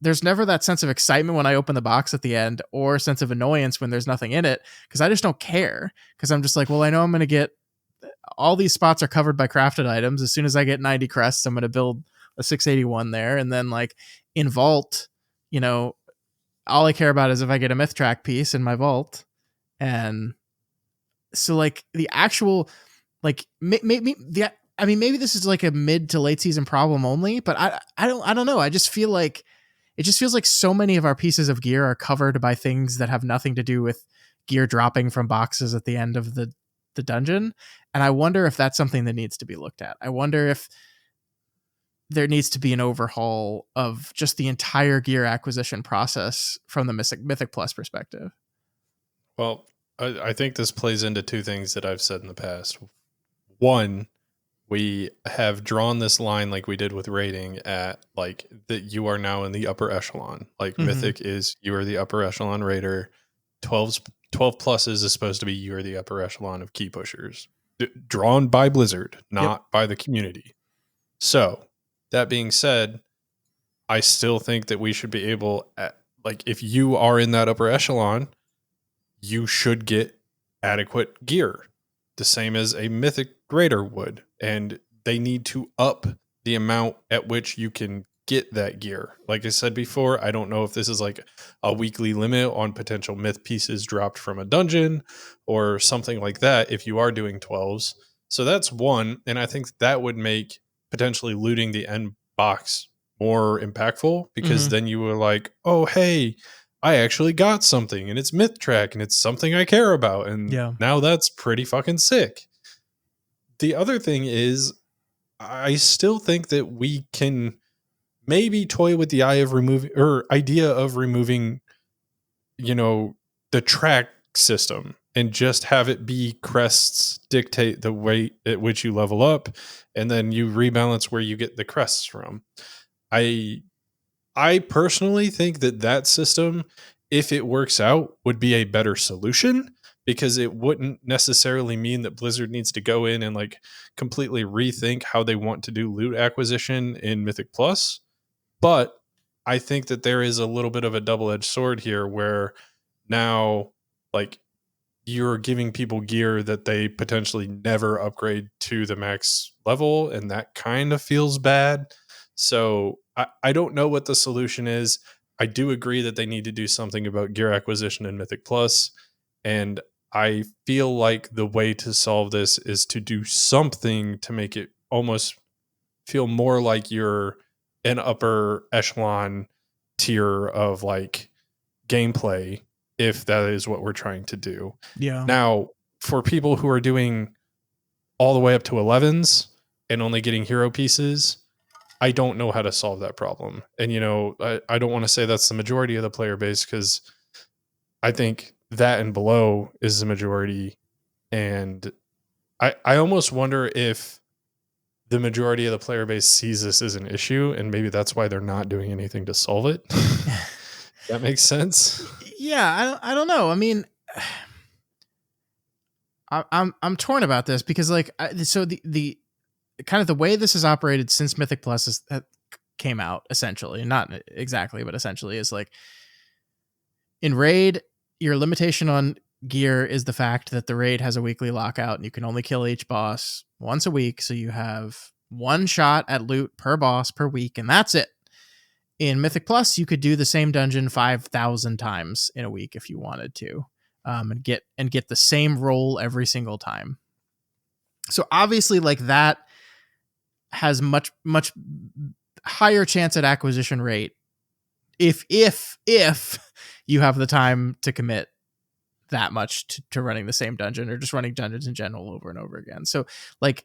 there's never that sense of excitement when I open the box at the end, or sense of annoyance when there's nothing in it, because I just don't care, because I'm just like, well, I know I'm going to get all these spots are covered by crafted items. As soon as I get 90 crests, I'm going to build a 681 there, and then like in vault, all I care about is if I get a myth track piece in my vault. And so like the actual like maybe maybe this is like a mid to late season problem only, but I don't know. I just feel like it just feels like so many of our pieces of gear are covered by things that have nothing to do with gear dropping from boxes at the end of the dungeon. And I wonder if that's something that needs to be looked at. I wonder if there needs to be an overhaul of just the entire gear acquisition process from the Mythic Plus perspective. Well, I think this plays into two things that I've said in the past. One, we have drawn this line like we did with rating at like that you are now in the upper echelon. Like Mythic is you are the upper echelon raider. 12 pluses is supposed to be you are the upper echelon of key pushers. Drawn by Blizzard, not by the community. So, that being said, I still think that we should be able at, like if you are in that upper echelon, you should get adequate gear, the same as a Mythic Raider would. And they need to up the amount at which you can get that gear. Like I said before, I don't know if this is like a weekly limit on potential myth pieces dropped from a dungeon or something like that if you are doing 12s. So that's one. And I think that would make potentially looting the end box more impactful because then you were like, oh, hey, I actually got something and it's myth track and it's something I care about. And now that's pretty fucking sick. The other thing is, I still think that we can maybe toy with the idea of removing, the track system and just have it be crests dictate the rate at which you level up, and then you rebalance where you get the crests from. I personally think that system, if it works out, would be a better solution because it wouldn't necessarily mean that Blizzard needs to go in and like completely rethink how they want to do loot acquisition in Mythic Plus. But I think that there is a little bit of a double-edged sword here where now like you're giving people gear that they potentially never upgrade to the max level, and that kind of feels bad. So I don't know what the solution is. I do agree that they need to do something about gear acquisition in Mythic Plus, and I feel like the way to solve this is to do something to make it almost feel more like you're an upper echelon tier of like gameplay, if that is what we're trying to do. Yeah. Now, for people who are doing all the way up to 11s and only getting hero pieces, I don't know how to solve that problem. And, I don't want to say that's the majority of the player base because I think that and below is the majority. And I almost wonder if the majority of the player base sees this as an issue and maybe that's why they're not doing anything to solve it. That makes sense. Yeah, I don't know. I mean, I'm torn about this because like so the kind of the way this has operated since Mythic Plus came out, essentially, not exactly, but essentially, is like in raid, your limitation on gear is the fact that the raid has a weekly lockout and you can only kill each boss once a week, so you have one shot at loot per boss per week, and that's it. In Mythic Plus, you could do the same dungeon 5,000 times in a week if you wanted to, and get the same roll every single time. So obviously, like that has much higher chance at acquisition rate if you have the time to commit that much to running the same dungeon or just running dungeons in general over and over again. So like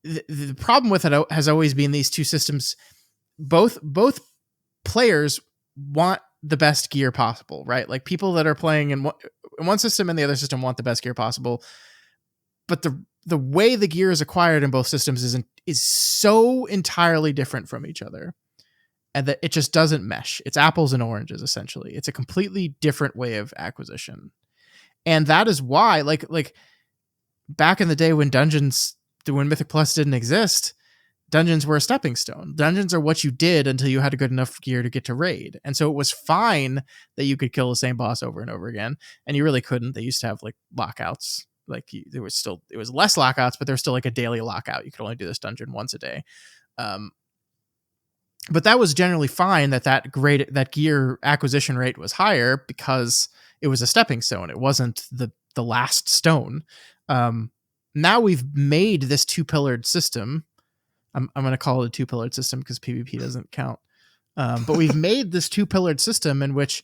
the problem with it has always been these two systems. Both players want the best gear possible, right? Like people that are playing in one system and the other system want the best gear possible, but the way the gear is acquired in both systems is so entirely different from each other, and that it just doesn't mesh. It's apples and oranges, essentially. It's a completely different way of acquisition. And that is why, like back in the day when Mythic Plus didn't exist, dungeons were a stepping stone. Dungeons are what you did until you had a good enough gear to get to raid. And so it was fine that you could kill the same boss over and over again. And you really couldn't. They used to have like lockouts. Like it was less lockouts, but there's still like a daily lockout. You could only do this dungeon once a day. But that was generally fine that gear acquisition rate was higher because it was a stepping stone. It wasn't the last stone. Now we've made this two-pillared system. I'm going to call it a two-pillared system because PvP doesn't count. But we've made this two-pillared system in which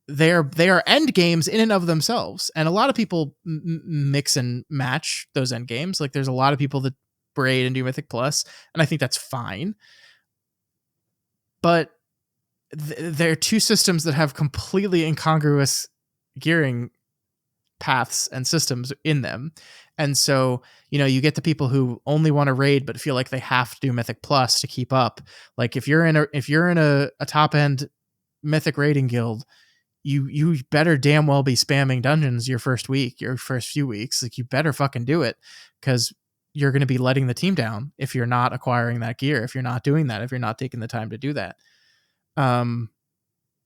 they are end games in and of themselves, and a lot of people mix and match those end games. Like there's a lot of people that braid and do Mythic Plus, and I think that's fine. But they're two systems that have completely incongruous gearing paths and systems in them. And so, you get the people who only want to raid but feel like they have to do Mythic Plus to keep up. Like if you're in a top end Mythic raiding guild, you better damn well be spamming dungeons your first few weeks. Like you better fucking do it, because you're going to be letting the team down if you're not acquiring that gear, if you're not doing that, if you're not taking the time to do that.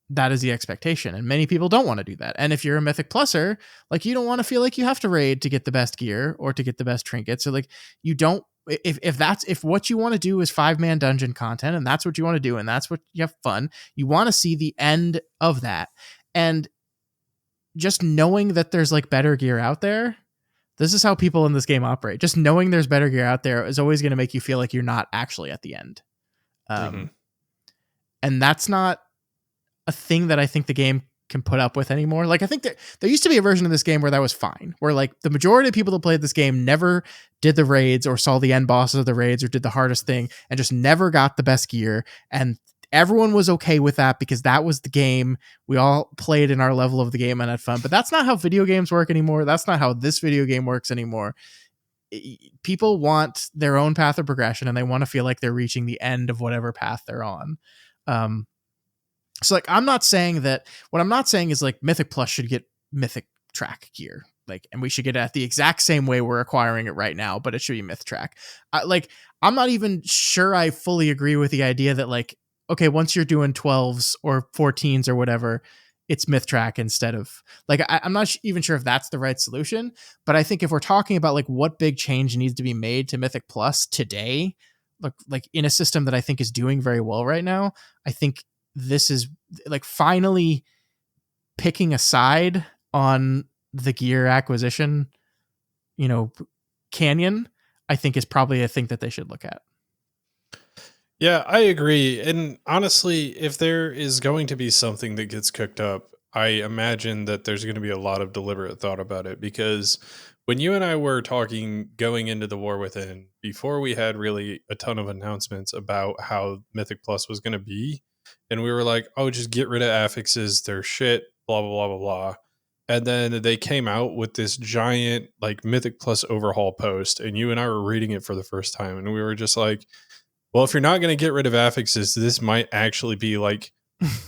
That is the expectation, and many people don't want to do that. And if you're a Mythic Pluser, like you don't want to feel like you have to raid to get the best gear or to get the best trinkets. So like you don't, if what you want to do is 5-man dungeon content and that's what you want to do and that's what you have fun, you want to see the end of that. And just knowing that there's like better gear out there, this is how people in this game operate. Just knowing there's better gear out there is always going to make you feel like you're not actually at the end. And that's not a thing that I think the game can put up with anymore. Like I think there used to be a version of this game where that was fine, where like the majority of people that played this game never did the raids or saw the end bosses of the raids or did the hardest thing and just never got the best gear. And everyone was okay with that because that was the game. We all played in our level of the game and had fun. But that's not how video games work anymore. That's not how this video game works anymore. People want their own path of progression and they want to feel like they're reaching the end of whatever path they're on. So like, I'm not saying that. What I'm not saying is like Mythic Plus should get Mythic Track gear, like, and we should get it at the exact same way we're acquiring it right now, but it should be Myth Track. I'm not even sure I fully agree with the idea that like, okay, once you're doing 12s or 14s or whatever, it's Myth Track instead of like, I'm not even sure if that's the right solution. But I think if we're talking about like what big change needs to be made to Mythic Plus today, like in a system that I think is doing very well right now, I think this is like finally picking a side on the gear acquisition, canyon, I think is probably a thing that they should look at. Yeah, I agree. And honestly, if there is going to be something that gets cooked up, I imagine that there's going to be a lot of deliberate thought about it, because when you and I were talking going into the War Within, before we had really a ton of announcements about how Mythic Plus was going to be, and we were like, oh, just get rid of affixes, they're shit, blah, blah, blah, blah, blah. And then they came out with this giant like Mythic Plus overhaul post, and you and I were reading it for the first time, and we were just like, well, if you're not going to get rid of affixes, this might actually be like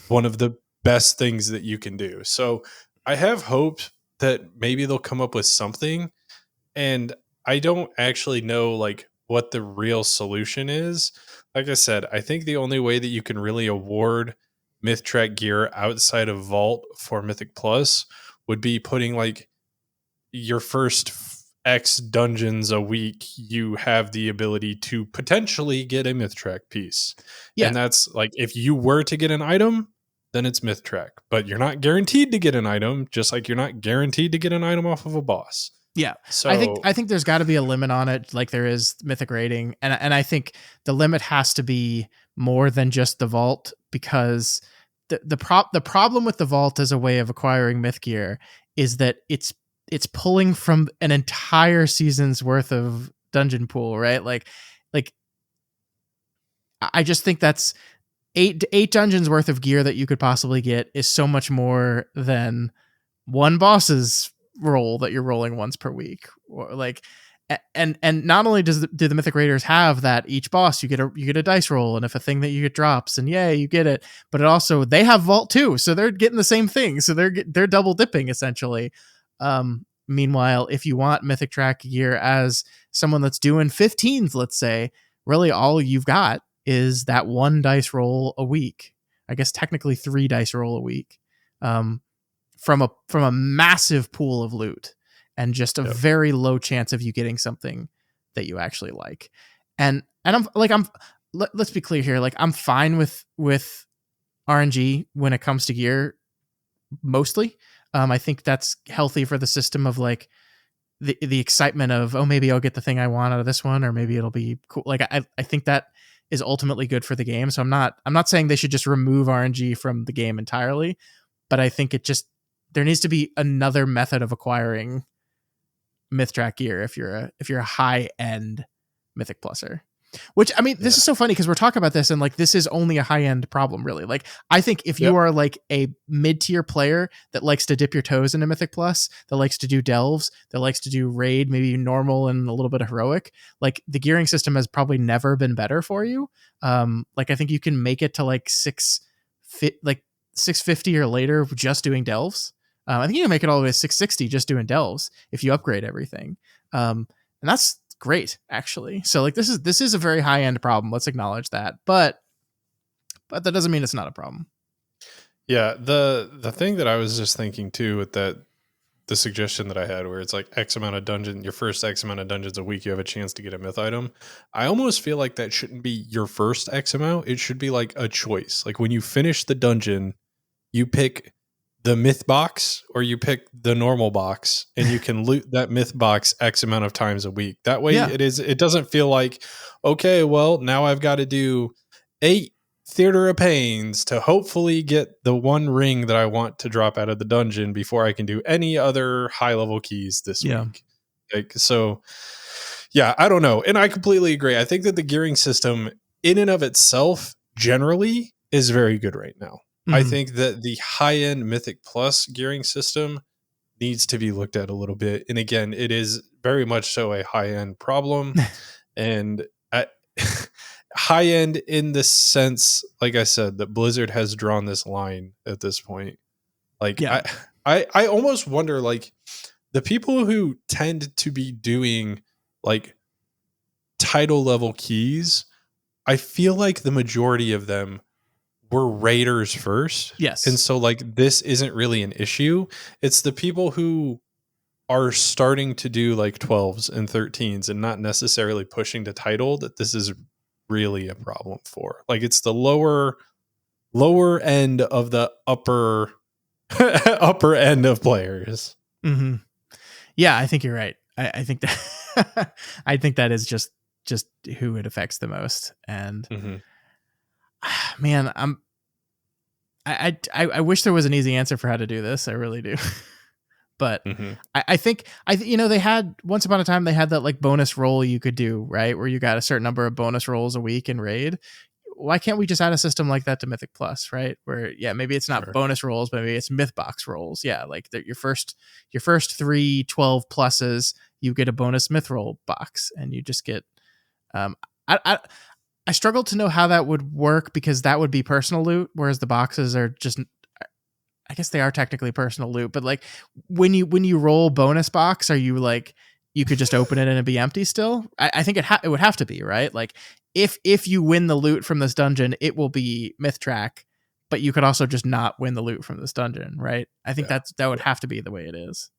one of the best things that you can do. So I have hope that maybe they'll come up with something. And I don't actually know like what the real solution is. Like I said, I think the only way that you can really award Myth Track gear outside of Vault for Mythic Plus would be putting like your first X dungeons a week, you have the ability to potentially get a Myth Track piece. Yeah. And that's like, if you were to get an item, then it's Myth Track, but you're not guaranteed to get an item, just like you're not guaranteed to get an item off of a boss. Yeah. So I think there's got to be a limit on it, like there is Mythic rating. And I think the limit has to be more than just the Vault, because the problem with the Vault as a way of acquiring Myth gear is that it's pulling from an entire season's worth of dungeon pool, right? Like I just think that's eight dungeons worth of gear that you could possibly get is so much more than one boss's roll that you're rolling once per week. Or like, and not only do the Mythic Raiders have that each boss you get a dice roll, and if a thing that you get drops, and yay, you get it, but it also, they have Vault too, so they're getting the same thing, so they're double dipping essentially. Meanwhile, if you want Mythic Track gear as someone that's doing 15s, let's say, really all you've got is that one dice roll a week. I guess technically 3 dice roll a week, from a massive pool of loot, and just a very low chance of you getting something that you actually like. And let's be clear here. Like, I'm fine with RNG when it comes to gear, mostly. I think that's healthy for the system of like the excitement of, oh, maybe I'll get the thing I want out of this one, or maybe it'll be cool. Like I think that is ultimately good for the game. So I'm not saying they should just remove RNG from the game entirely, but I think there needs to be another method of acquiring myth track gear if you're a high end mythic pluser. Which, I mean, this is so funny because we're talking about this and like this is only a high end problem, really. Like, I think if you are like a mid tier player that likes to dip your toes into Mythic Plus, that likes to do delves, that likes to do raid, maybe normal and a little bit of heroic, like the gearing system has probably never been better for you. Like I think you can make it to like 650 or later just doing delves. I think you can make it all the way to 660 just doing delves if you upgrade everything. And that's great, actually. So like this is a very high end problem. Let's acknowledge that, but that doesn't mean it's not a problem. Yeah, the thing that I was just thinking too with the suggestion that I had, where it's like X amount of dungeon, your first X amount of dungeons a week, you have a chance to get a myth item. I almost feel like that shouldn't be your first X amount. It should be like a choice. Like when you finish the dungeon, you pick the myth box or you pick the normal box, and you can loot that myth box X amount of times a week. That way it doesn't feel like, okay, well, now I've got to do 8 Theater of Pains to hopefully get the one ring that I want to drop out of the dungeon before I can do any other high level keys this week. Like, so yeah, I don't know. And I completely agree. I think that the gearing system in and of itself generally is very good right now. I think that the high-end Mythic Plus gearing system needs to be looked at a little bit. And again, it is very much so a high-end problem. And high-end in the sense, like I said, that Blizzard has drawn this line at this point. Like, I almost wonder, like, the people who tend to be doing, like, title-level keys, I feel like the majority of them were raiders first. Yes. And so like this isn't really an issue. It's the people who are starting to do like 12s and 13s and not necessarily pushing to title that this is really a problem for. Like it's the lower end of the upper upper end of players. Mm-hmm. Yeah, I think you're right. I think that I think that is just who it affects the most. And man, I wish there was an easy answer for how to do this. I really do. But I think they had once upon a time they had that like bonus roll you could do, right? Where you got a certain number of bonus rolls a week in raid. Why can't we just add a system like that to Mythic Plus, right? Where maybe it's not bonus rolls, but maybe it's myth box rolls. Yeah, like your first 3 12 pluses, you get a bonus myth roll box, and you just get. I struggle to know how that would work because that would be personal loot, whereas the boxes are just. I guess they are technically personal loot, but like when you roll bonus box, are you like you could just open it and it'd be empty still? I think it would have to be, right? Like if you win the loot from this dungeon, it will be myth track, but you could also just not win the loot from this dungeon, right? I think that would have to be the way it is.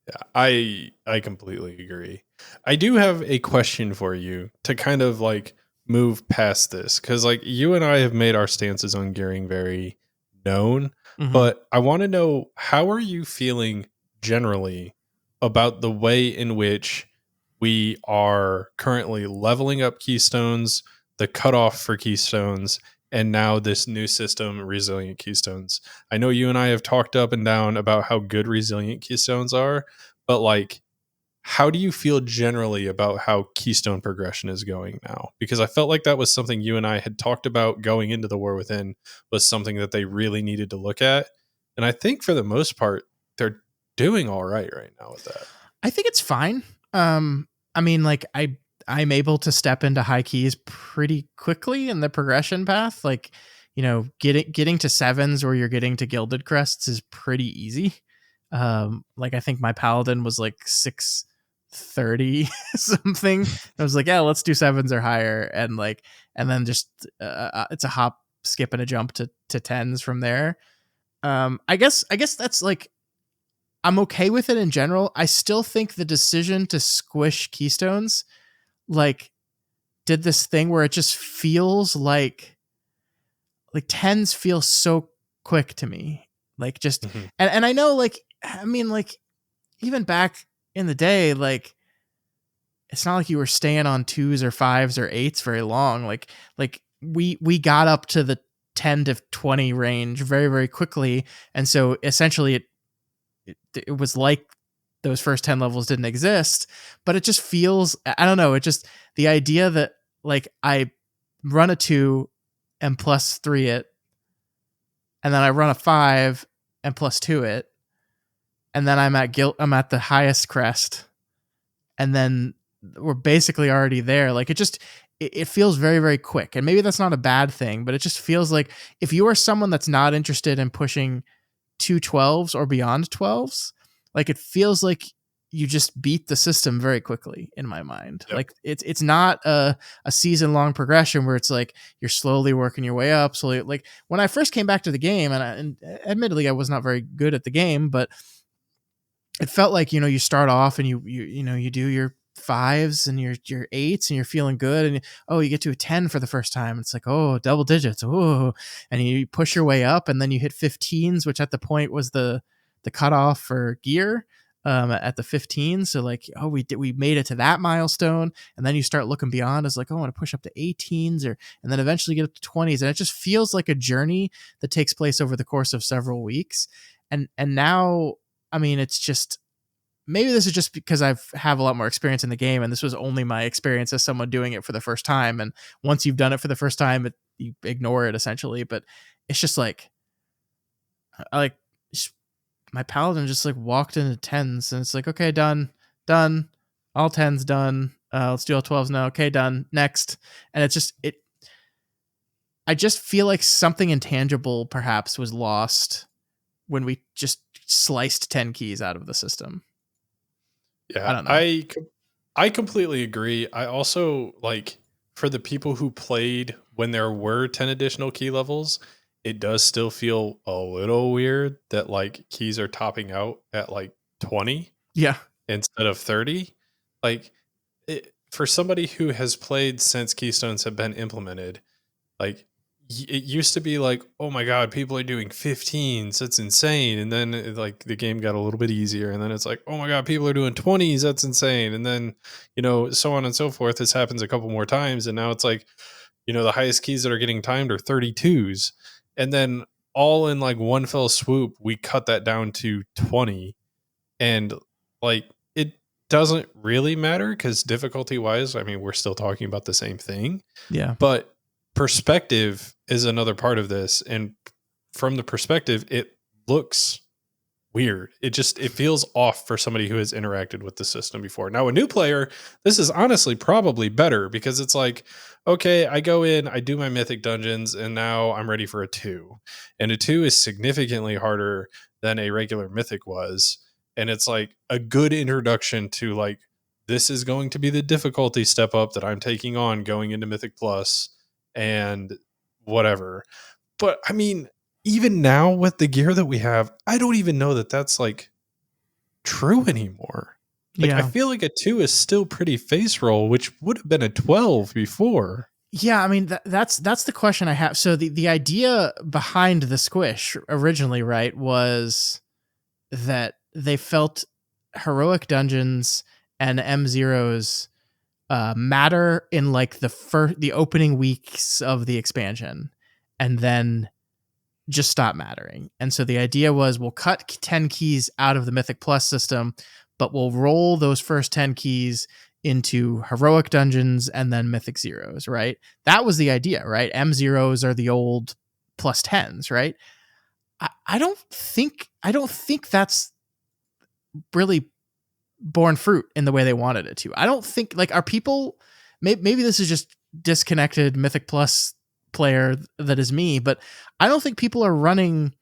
Yeah, I completely agree. I do have a question for you to kind of like move past this, because like you and I have made our stances on gearing very known, but I want to know, how are you feeling generally about the way in which we are currently leveling up keystones, the cutoff for keystones, and now this new system, resilient keystones? I know you and I have talked up and down about how good resilient keystones are, but like, how do you feel generally about how keystone progression is going now? Because I felt like that was something you and I had talked about going into the War Within, was something that they really needed to look at. And I think for the most part, they're doing all right now with that. I think it's fine. I mean, like I'm able to step into high keys pretty quickly in the progression path. Like, getting to 7s where you're getting to gilded crests is pretty easy. Like I think my paladin was like 630 something. I was like, yeah, let's do 7s or higher, and then just it's a hop, skip, and a jump to 10s from there. I guess that's like, I'm okay with it in general. I still think the decision to squish keystones like did this thing where it just feels like 10s feel so quick to me. Like just and I know, like, I mean, like even back in the day, like it's not like you were staying on 2s or 5s or 8s very long. Like we got up to the 10 to 20 range very, very quickly. And so essentially it was like those first 10 levels didn't exist, but it just feels, I don't know. It just, the idea that like I run a 2 and +3 it, and then I run a 5 and +2 it, and then I'm at the highest crest, and then we're basically already there. Like it feels very, very quick. And maybe that's not a bad thing, but it just feels like if you are someone that's not interested in pushing 2 12s or beyond 12s, like it feels like you just beat the system very quickly in my mind. Yep. Like it's not a season long progression where it's like you're slowly working your way up. Slowly, like when I first came back to the game, and admittedly I was not very good at the game, but it felt like, you start off and you do your 5s and your 8s and you're feeling good, and you get to a 10 for the first time. It's like, oh, double digits. Oh, and you push your way up, and then you hit 15s, which at the point was the cutoff for gear, at the 15. So like, oh, we made it to that milestone. And then you start looking beyond as like, oh, I want to push up to 18s, and then eventually get up to 20s. And it just feels like a journey that takes place over the course of several weeks. And now, I mean, it's just, maybe this is just because have a lot more experience in the game, and this was only my experience as someone doing it for the first time. And once you've done it for the first time, you ignore it essentially. But it's just like, my paladin just like walked into 10s, and it's like, okay, done, all 10s done. Let's do all 12s now. Okay, done. Next. And it's just I just feel like something intangible perhaps was lost when we just sliced 10 keys out of the system. Yeah, I don't know. I completely agree. I also like, for the people who played when there were 10 additional key levels, it does still feel a little weird that like keys are topping out at like 20 Yeah. instead of 30. Like for somebody who has played since Keystones have been implemented, like it used to be like, oh my god, people are doing 15s, that's insane. And then like the game got a little bit easier, and then it's like, oh my god, people are doing 20s, that's insane. And then so on and so forth. This happens a couple more times, and now it's like, the highest keys that are getting timed are 32s, and then all in like one fell swoop we cut that down to 20. And like it doesn't really matter because difficulty wise, I mean, we're still talking about the same thing. Yeah. But perspective is another part of this, and from the perspective, it looks weird. It feels off for somebody who has interacted with the system before. Now, a new player, this is honestly probably better, because it's like, okay, I go in, I do my mythic dungeons, and now I'm ready for a 2. And a 2 is significantly harder than a regular mythic was. And it's like a good introduction to like, this is going to be the difficulty step up that I'm taking on going into Mythic Plus and whatever. But I mean, even now with the gear that we have, I don't even know that that's like true anymore. Like, I Yeah. feel like a 2 is still pretty face roll, which would have been a 12 before. Yeah, I mean that's the question I have. So the idea behind the squish originally, right, was that they felt heroic dungeons and M0s matter in like the opening weeks of the expansion, and then just stop mattering. And so the idea was, we'll cut 10 keys out of the Mythic Plus system, but we'll roll those first 10 keys into heroic dungeons and then Mythic Zeros, right? That was the idea, right? M0s are the old +10s, right? I don't think that's really borne fruit in the way they wanted it to. I don't think, like, are people, maybe this is just disconnected Mythic Plus player that is me, but I don't think people are running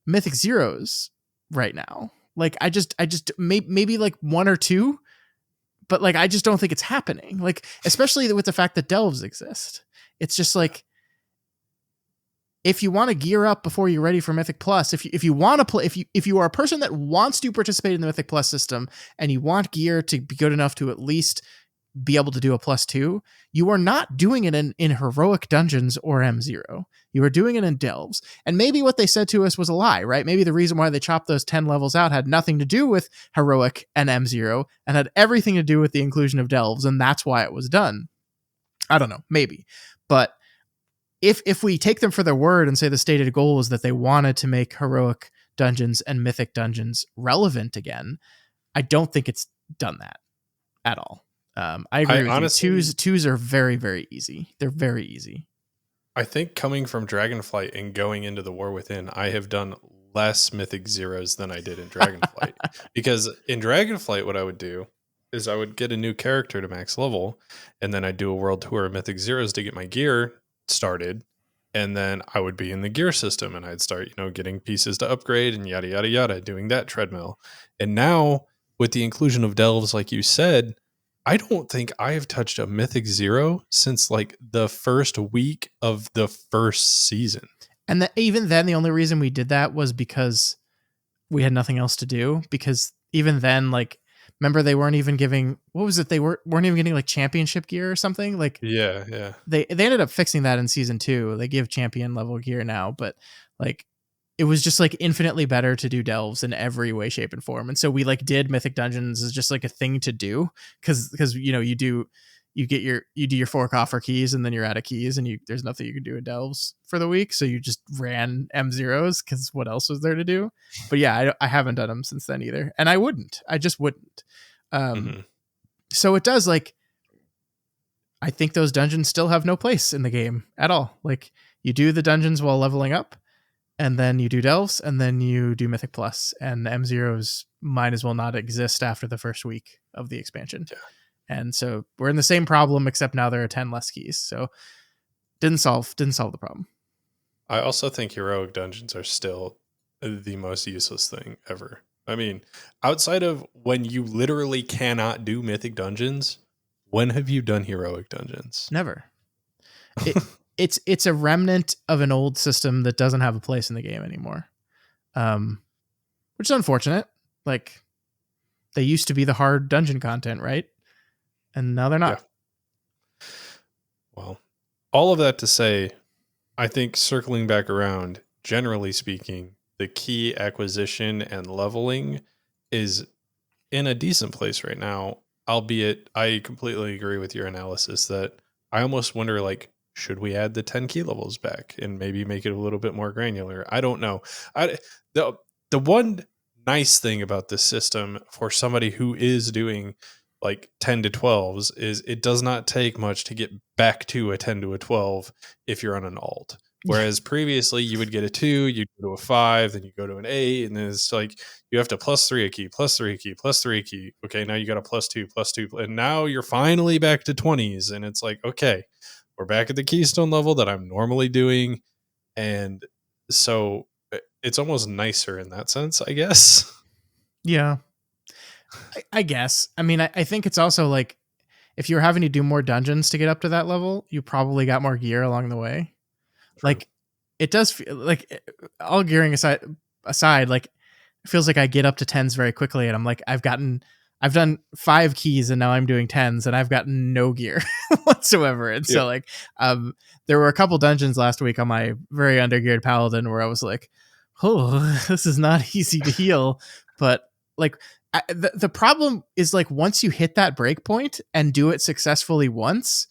Mythic Zeros right now. Like, I just maybe like 1 or 2, but like I just don't think it's happening. Like, especially with the fact that delves exist. It's just like, if you want to gear up before you're ready for Mythic Plus, if you want to play, if you are a person that wants to participate in the Mythic Plus system and you want gear to be good enough to at least be able to do a +2, you are not doing it in heroic dungeons or M0. You are doing it in delves. And maybe what they said to us was a lie, right? Maybe the reason why they chopped those 10 levels out had nothing to do with heroic and M0 and had everything to do with the inclusion of delves, and that's why it was done. I don't know, maybe. But if we take them for their word and say the stated goal was that they wanted to make heroic dungeons and mythic dungeons relevant again, I don't think it's done that at all. I agree with honestly, you. Twos are very, very easy. They're very easy. I think coming from Dragonflight and going into the War Within, I have done less Mythic Zeros than I did in Dragonflight. Because in Dragonflight, what I would do is I would get a new character to max level, and then I'd do a world tour of Mythic Zeros to get my gear started. And then I would be in the gear system and I'd start, getting pieces to upgrade and yada, yada, yada, doing that treadmill. And now with the inclusion of delves, like you said, I don't think I have touched a Mythic Zero since like the first week of the first season. And even then, the only reason we did that was because we had nothing else to do. Because even then, like, remember they weren't even giving, what was it? They weren't even getting like championship gear or something. Like, Yeah. They ended up fixing that in season 2. They give champion level gear now, but like it was just like infinitely better to do delves in every way, shape, and form. And so we like did mythic dungeons as just like a thing to do because you do your 4 coffer keys and then you're out of keys and there's nothing you can do in delves for the week. So you just ran M0s because what else was there to do? But yeah, I haven't done them since then either, and I just wouldn't. So it does like. I think those dungeons still have no place in the game at all. Like you do the dungeons while leveling up, and then you do delves, and then you do Mythic Plus, and the M0s might as well not exist after the first week of the expansion. Yeah. And so we're in the same problem, except now there are 10 less keys. So didn't solve the problem. I also think heroic dungeons are still the most useless thing ever. I mean, outside of when you literally cannot do mythic dungeons, when have you done heroic dungeons? Never. It's a remnant of an old system that doesn't have a place in the game anymore. Which is unfortunate. Like they used to be the hard dungeon content, right? And now they're not. Yeah. Well, all of that to say, I think circling back around, generally speaking, the key acquisition and leveling is in a decent place right now, albeit I completely agree with your analysis that I almost wonder, like, should we add the 10 key levels back and maybe make it a little bit more granular? I don't know. The one nice thing about this system for somebody who is doing like 10 to 12s is it does not take much to get back to a 10 to a 12 if you're on an alt. Whereas previously you would get a 2, you'd go to a 5, then you go to an 8, and then it's like you have to +3 a key, +3 a key, +3 a key. Okay, now you got a +2, and now you're finally back to 20s, and it's like, okay, we're back at the keystone level that I'm normally doing, and so it's almost nicer in that sense, I guess. Yeah. I guess. I mean, I think it's also like if you're having to do more dungeons to get up to that level, you probably got more gear along the way. True. Like it does feel like all gearing aside, like it feels like I get up to 10s very quickly and I'm like, I've done 5 keys and now I'm doing 10s and I've gotten no gear whatsoever. And so like, there were a couple dungeons last week on my very undergeared paladin where I was like, oh, this is not easy to heal. But like the problem is like once you hit that breakpoint and do it successfully once,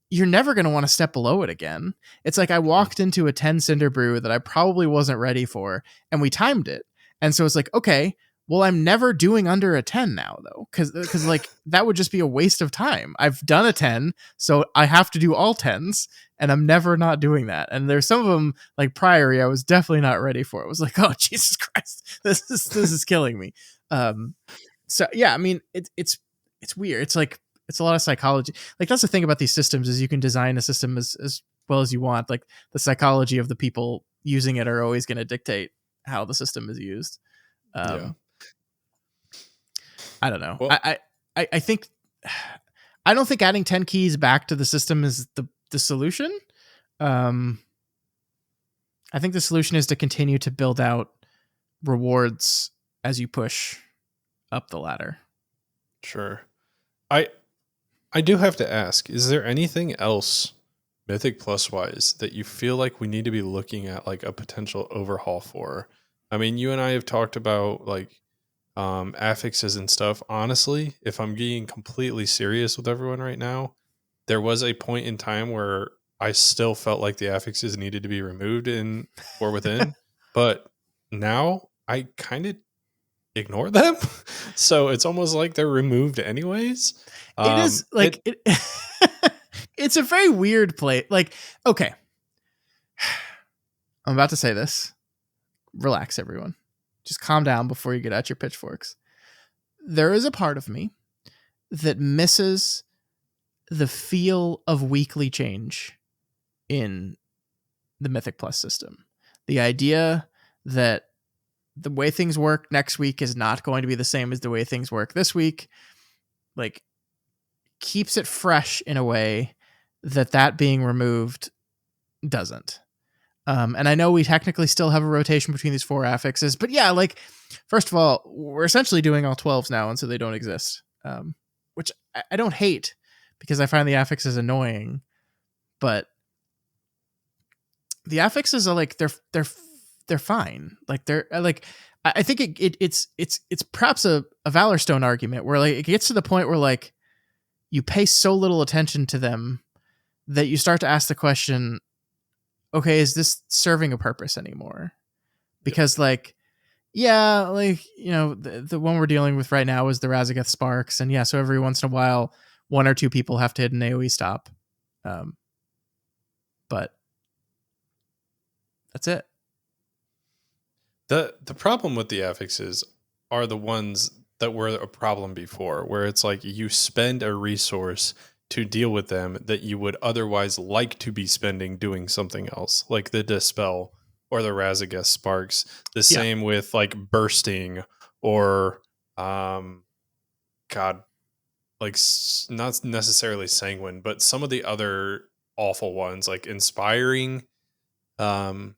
you're never going to want to step below it again. It's like I walked into a 10 cinder brew that I probably wasn't ready for and we timed it. And so it's like, okay, well, I'm never doing under a 10 now though. Cause like that would just be a waste of time. I've done a 10, so I have to do all 10s and I'm never not doing that. And there's some of them like Priory, I was definitely not ready for. It was like, oh, Jesus Christ, this is killing me. So yeah, I mean, it's weird. It's like, it's a lot of psychology. Like that's the thing about these systems is you can design a system as well as you want. Like the psychology of the people using it are always going to dictate how the system is used. I don't know. Well, I think I don't think adding 10 keys back to the system is the solution. I think the solution is to continue to build out rewards as you push up the ladder. Sure. I do have to ask, is there anything else Mythic Plus wise that you feel like we need to be looking at like a potential overhaul for? I mean, you and I have talked about like affixes and stuff. Honestly, if I'm being completely serious with everyone right now, there was a point in time where I still felt like the affixes needed to be removed in or within, but now I kind of ignore them. So it's almost like they're removed anyways. It is like It it. It's a very weird play. Like, okay, I'm about to say this. Relax, everyone. Just calm down before you get out your pitchforks. There is a part of me that misses the feel of weekly change in the Mythic Plus system. The idea that the way things work next week is not going to be the same as the way things work this week, like, keeps it fresh in a way that being removed doesn't. And I know we technically still have a rotation between these four affixes, but yeah, like, first of all, we're essentially doing all 12s now, and so they don't exist, which I don't hate because I find the affixes annoying, but the affixes are like they're fine. Like they're like I think it's perhaps a Valorstone argument where like it gets to the point where like you pay so little attention to them that you start to ask the question, okay, is this serving a purpose anymore? yeah. Because like, yeah, like, you know, the one we're dealing with right now is the Razageth Sparks, and yeah, so every once in a while one or two people have to hit an AoE stop, um but that's it. The problem with the affixes are the ones that were a problem before, where it's like you spend a resource to deal with them that you would otherwise like to be spending doing something else, like the Dispel or the Razageth Sparks. The Yeah. same with like bursting or God, like not necessarily sanguine, but some of the other awful ones like inspiring. Um,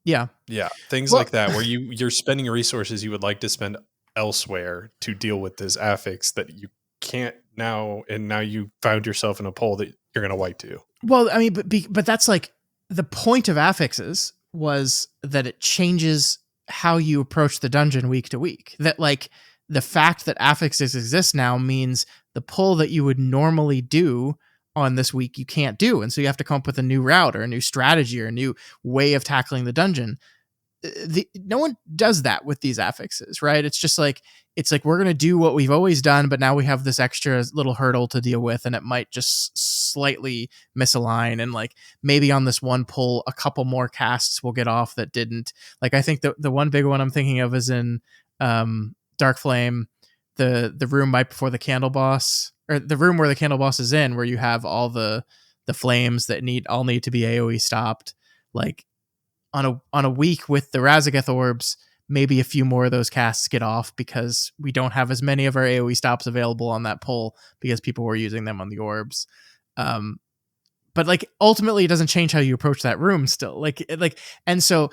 Yeah. Yeah, things Well, like that where you're spending resources you would like to spend elsewhere to deal with this affix that you can't now, and now you found yourself in a pole that you're going to wipe to. well, I mean, but that's like the point of affixes was that it changes how you approach the dungeon week to week. That like the fact that affixes exist now means the pull that you would normally do on this week you can't do, and so you have to come up with a new route or a new strategy or a new way of tackling the dungeon. No one does that with these affixes, right? It's like we're going to do what we've always done, but now we have this extra little hurdle to deal with, and it might just slightly misalign, and like maybe on this one pull a couple more casts will get off that didn't. Like I think the one big one I'm thinking of is in Dark Flame, the room right before the candle boss, or the room where the candle boss is in, where you have all the flames that need to be AoE stopped. Like on a week with the Razageth orbs, maybe a few more of those casts get off because we don't have as many of our AoE stops available on that pull because people were using them on the orbs. Um, but like ultimately, it doesn't change how you approach that room. Still, and so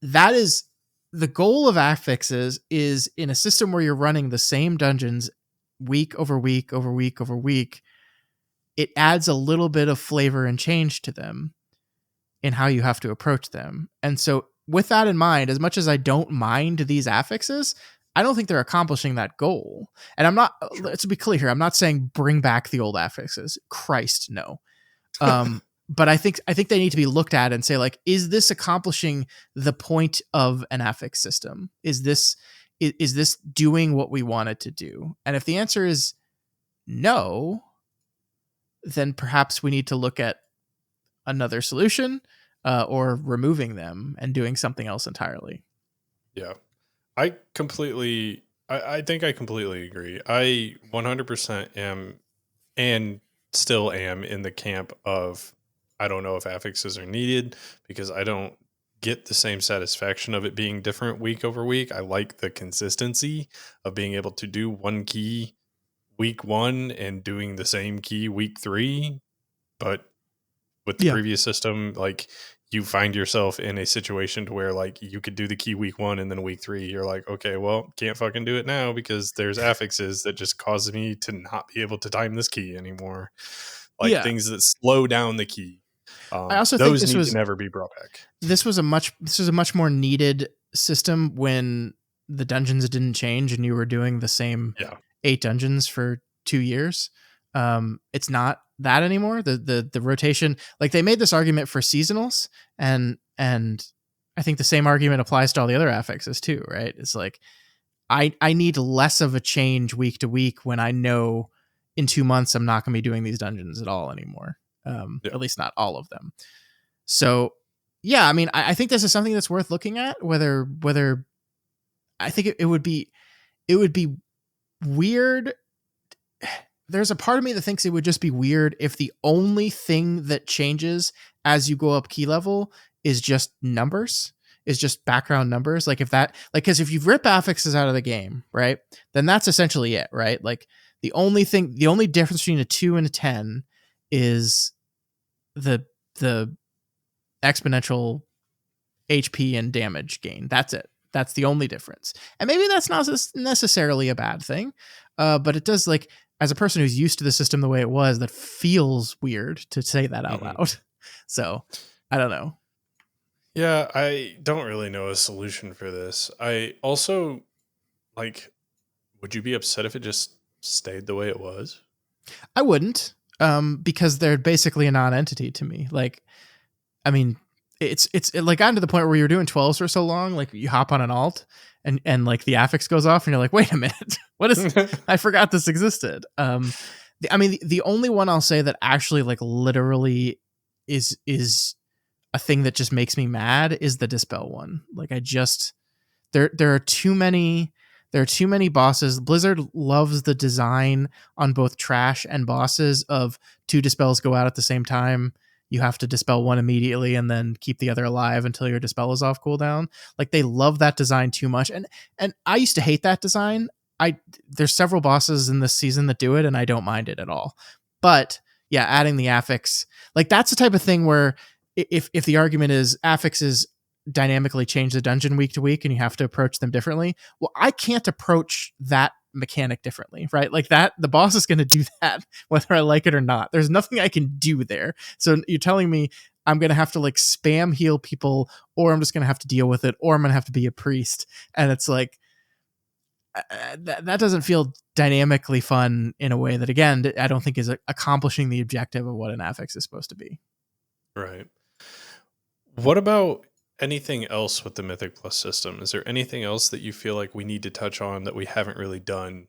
that is the goal of affixes is in a system where you're running the same dungeons week over week over week over week. It adds a little bit of flavor and change to them in how you have to approach them. And so, with that in mind, as much as I don't mind these affixes, I don't think they're accomplishing that goal. And I'm not, let's be clear here, I'm not saying bring back the old affixes. Christ, no. But I think they need to be looked at and say, like, is this accomplishing the point of an affix system? Is this doing what we want it to do? And if the answer is no, then perhaps we need to look at another solution, or removing them and doing something else entirely. Yeah. I think I completely agree. I 100% am and still am in the camp of I don't know if affixes are needed because I don't get the same satisfaction of it being different week over week. I like the consistency of being able to do one key week 1 and doing the same key week 3, but with the Yeah. previous system, like you find yourself in a situation to where like you could do the key week 1 and then week 3 you're like, okay, well, can't fucking do it now because there's affixes that just cause me to not be able to time this key anymore. Like Yeah. things that slow down the key. I also think Those need to never be brought back. this was a much more needed system when the dungeons didn't change and you were doing the same Yeah. 8 dungeons for 2 years. It's not that anymore. The rotation, like they made this argument for seasonals, and I think the same argument applies to all the other affixes too, right? It's like I need less of a change week to week when I know in 2 months I'm not going to be doing these dungeons at all anymore. Yeah. At least not all of them. So yeah, I mean, I think this is something that's worth looking at. Whether I think it would be weird. There's a part of me that thinks it would just be weird if the only thing that changes as you go up key level is just numbers, is just background numbers. Like if that, like, because if you rip affixes out of the game, right, then that's essentially it, right? Like the only difference between a 2 and a 10 is the exponential HP and damage gain. That's it. That's the only difference. And maybe that's not necessarily a bad thing, but it does, like, as a person who's used to the system the way it was, that feels weird to say that out loud. So I don't know. Yeah, I don't really know a solution for this. I also, like, would you be upset if it just stayed the way it was? I wouldn't, because they're basically a non-entity to me. Like, I mean, it's like gotten to the point where you're doing 12s for so long, like you hop on an alt and like the affix goes off and you're like, wait a minute, what is, I forgot this existed. I mean, the only one I'll say that actually like literally is a thing that just makes me mad is the dispel one. Like I just, there are too many bosses. Blizzard loves the design on both trash and bosses of 2 dispels go out at the same time. You have to dispel one immediately and then keep the other alive until your dispel is off cooldown. Like they love that design too much. And I used to hate that design. There's several bosses in this season that do it and I don't mind it at all. But yeah, adding the affix, like that's the type of thing where if the argument is affixes dynamically change the dungeon week to week and you have to approach them differently, well, I can't approach that mechanic differently, right? Like that the boss is going to do that whether I like it or not. There's nothing I can do there. So you're telling me I'm going to have to like spam heal people, or I'm just going to have to deal with it, or I'm going to have to be a priest. And it's like that doesn't feel dynamically fun in a way that, again, I don't think is accomplishing the objective of what an affix is supposed to be. Right. What about anything else with the Mythic Plus system? Is there anything else that you feel like we need to touch on that we haven't really done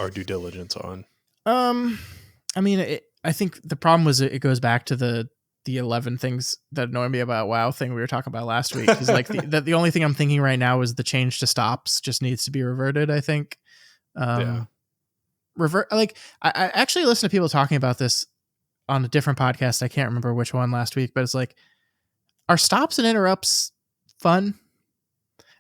our due diligence on? I mean, I think the problem was it goes back to the 11 things that annoy me about WoW thing we were talking about last week. Is like the only thing I'm thinking right now is the change to stops just needs to be reverted, I think. Yeah. Like I actually listened to people talking about this on a different podcast. I can't remember which one last week, but it's like, are stops and interrupts fun?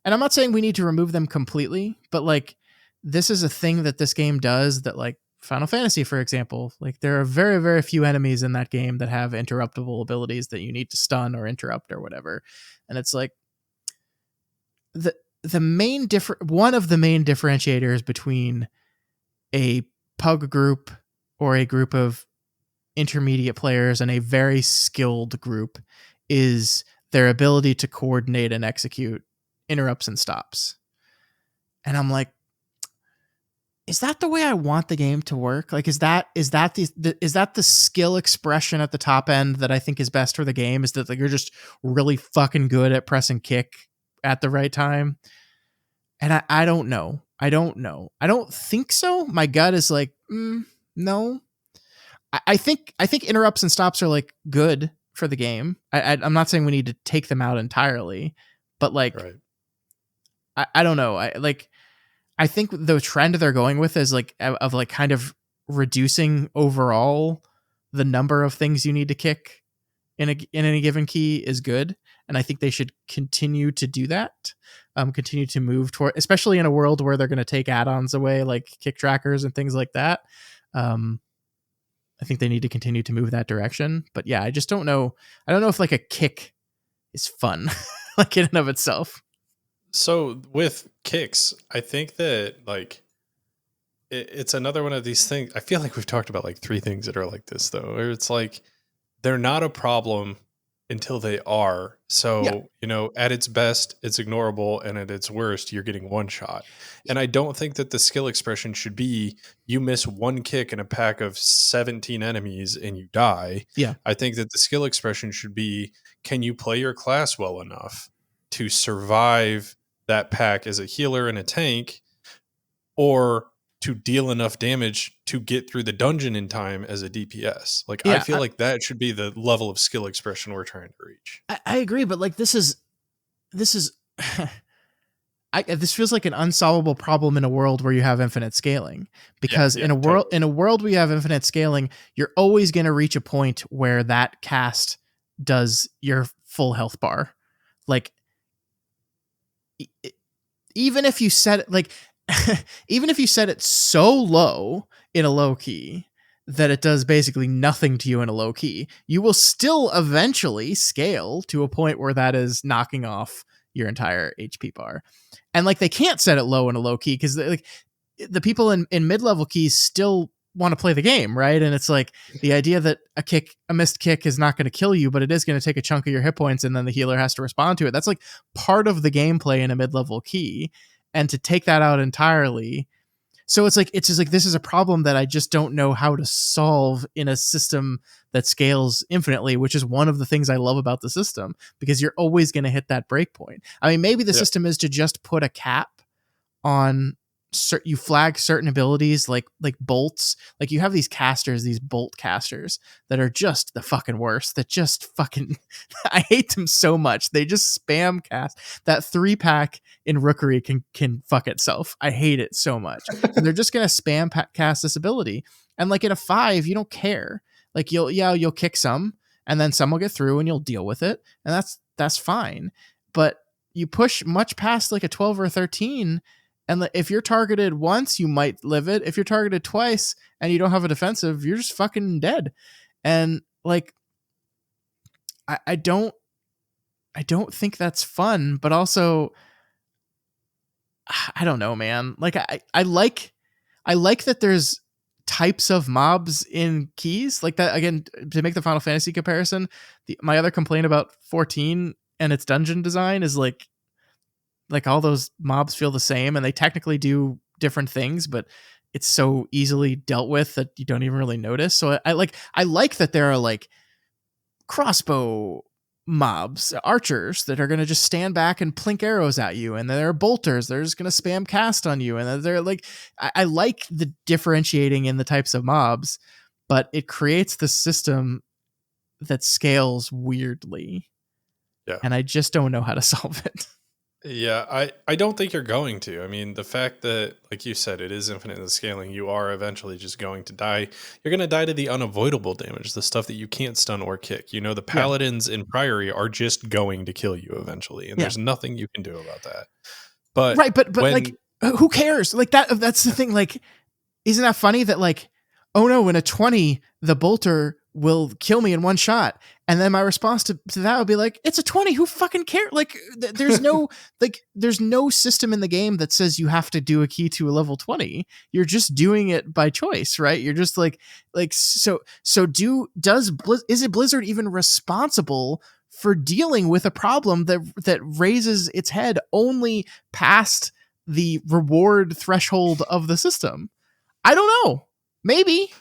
And I'm not saying we need to remove them completely, but like this is a thing that this game does that, like Final Fantasy, for example, like there are very, very few enemies in that game that have interruptible abilities that you need to stun or interrupt or whatever. And it's like one of the main differentiators between a pug group or a group of intermediate players and a very skilled group is their ability to coordinate and execute interrupts and stops. And I'm like, is that the way I want the game to work? Like, is that the skill expression at the top end that I think is best for the game? Is that like you're just really fucking good at pressing kick at the right time? And I don't know. I don't think so. My gut is like, no. I think interrupts and stops are like good for the game. I'm not saying we need to take them out entirely, but like, Right. I don't know. I think the trend they're going with is like of like kind of reducing overall the number of things you need to kick in any given key is good, and I think they should continue to do that. Continue to move toward, especially in a world where they're going to take add-ons away like kick trackers and things like that. I think they need to continue to move that direction. But yeah, I just don't know. I don't know if like a kick is fun, like in and of itself. So with kicks, I think that like it's another one of these things. I feel like we've talked about like three things that are like this though, where it's like they're not a problem until they are. Yeah. So, at its best, it's ignorable, and at its worst, you're getting one shot. And I don't think that the skill expression should be you miss one kick in a pack of 17 enemies and you die. Yeah. I think that the skill expression should be can you play your class well enough to survive that pack as a healer and a tank, or to deal enough damage to get through the dungeon in time as a DPS. Like I Yeah. feel like that should be the level of skill expression we're trying to reach. I agree, but like this is this feels like an unsolvable problem in a world where you have infinite scaling, Yeah, because yeah, totally. in a world where you have infinite scaling, you're always going to reach a point where that cast does your full health bar. Like e- e- even if you set it like even if you set it so low in a low key that it does basically nothing to you in a low key, you will still eventually scale to a point where that is knocking off your entire HP bar. And like they can't set it low in a low key because like the people in mid-level keys still want to play the game, right? And it's like the idea that a missed kick is not going to kill you, but it is going to take a chunk of your hit points and then the healer has to respond to it. That's like part of the gameplay in a mid-level key. And to take that out entirely, so it's just like this is a problem that I just don't know how to solve in a system that scales infinitely, which is one of the things I love about the system, because you're always going to hit that break point. I mean, maybe the Yeah. system is to just put a cap on you flag certain abilities like bolts. Like you have these casters, these bolt casters that are just the fucking worst, that just fucking I hate them so much. They just spam cast. That 3-pack in Rookery can fuck itself. I hate it so much. And they're just gonna spam cast this ability. And like in a 5, you don't care. Like you'll kick some, and then some will get through and you'll deal with it, and that's fine. But you push much past like a 12 or a 13, and if you're targeted once, you might live it. If you're targeted twice and you don't have a defensive, you're just fucking dead. And like, I don't think that's fun, but also, I don't know, man. Like, I like that there's types of mobs in keys like that. Again, to make the Final Fantasy comparison, my other complaint about 14 and its dungeon design is like all those mobs feel the same and they technically do different things, but it's so easily dealt with that you don't even really notice. So I like that there are like crossbow mobs, archers that are going to just stand back and plink arrows at you, and there are bolters they're just going to spam cast on you, and they're like I like the differentiating in the types of mobs, but it creates the system that scales weirdly, Yeah. and I just don't know how to solve it. Yeah, I don't think you're going to. I mean, the fact that, like you said, it is infinite in scaling, you are eventually just going to die. You're going to die to the unavoidable damage, the stuff that you can't stun or kick. The Yeah. paladins in Priory are just going to kill you eventually, and Yeah. there's nothing you can do about that. But Right, but like when, who cares? Like that's the thing. Like, isn't that funny that like, oh no, in a 20, the bolter will kill me in one shot. And then my response to that would be like, it's a 20, who fucking cares? Like there's no system in the game that says you have to do a key to a level 20. You're just doing it by choice, right? You're just is it Blizzard even responsible for dealing with a problem that raises its head only past the reward threshold of the system? I don't know. Maybe.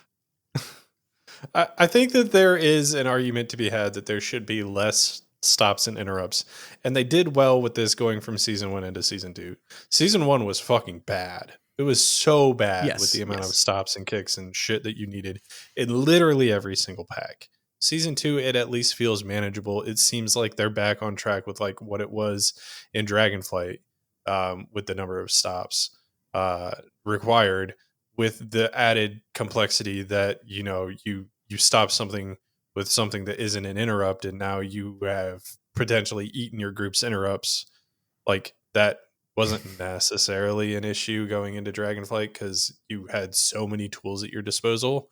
I think that there is an argument to be had that there should be less stops and interrupts. And they did well with this going from season 1 into season 2. Season 1 was fucking bad. It was so bad with the Yes. amount of Yes. stops and kicks and shit that you needed in literally every single pack. Season 2, it at least feels manageable. It seems like they're back on track with like what it was in Dragonflight, with the number of stops required, with the added complexity that you stop something with something that isn't an interrupt, and now you have potentially eaten your group's interrupts. Like that wasn't necessarily an issue going into Dragonflight because you had so many tools at your disposal.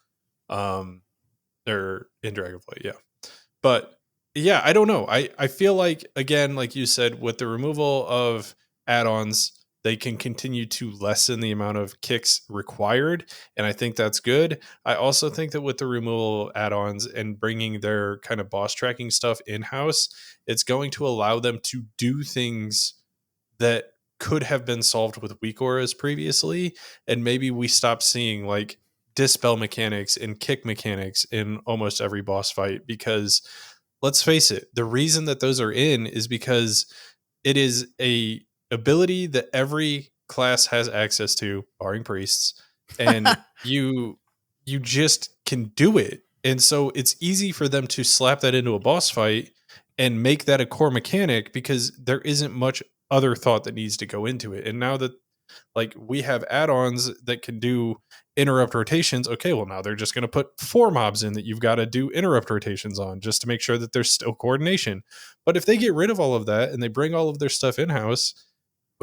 Or in Dragonflight, yeah. But Yeah, I don't know. I feel like, again, like you said, with the removal of add-ons, they can continue to lessen the amount of kicks required, and I think that's good. I also think that with the removal of add-ons and bringing their kind of boss tracking stuff in-house, it's going to allow them to do things that could have been solved with weak auras previously, and maybe we stop seeing like dispel mechanics and kick mechanics in almost every boss fight, because let's face it, the reason that those are in is because it is a ability that every class has access to, barring priests, and you just can do it. And so it's easy for them to slap that into a boss fight and make that a core mechanic, because there isn't much other thought that needs to go into it. And now that like we have add-ons that can do interrupt rotations, okay, well now they're just going to put 4 mobs in that you've got to do interrupt rotations on just to make sure that there's still coordination. But if they get rid of all of that and they bring all of their stuff in-house,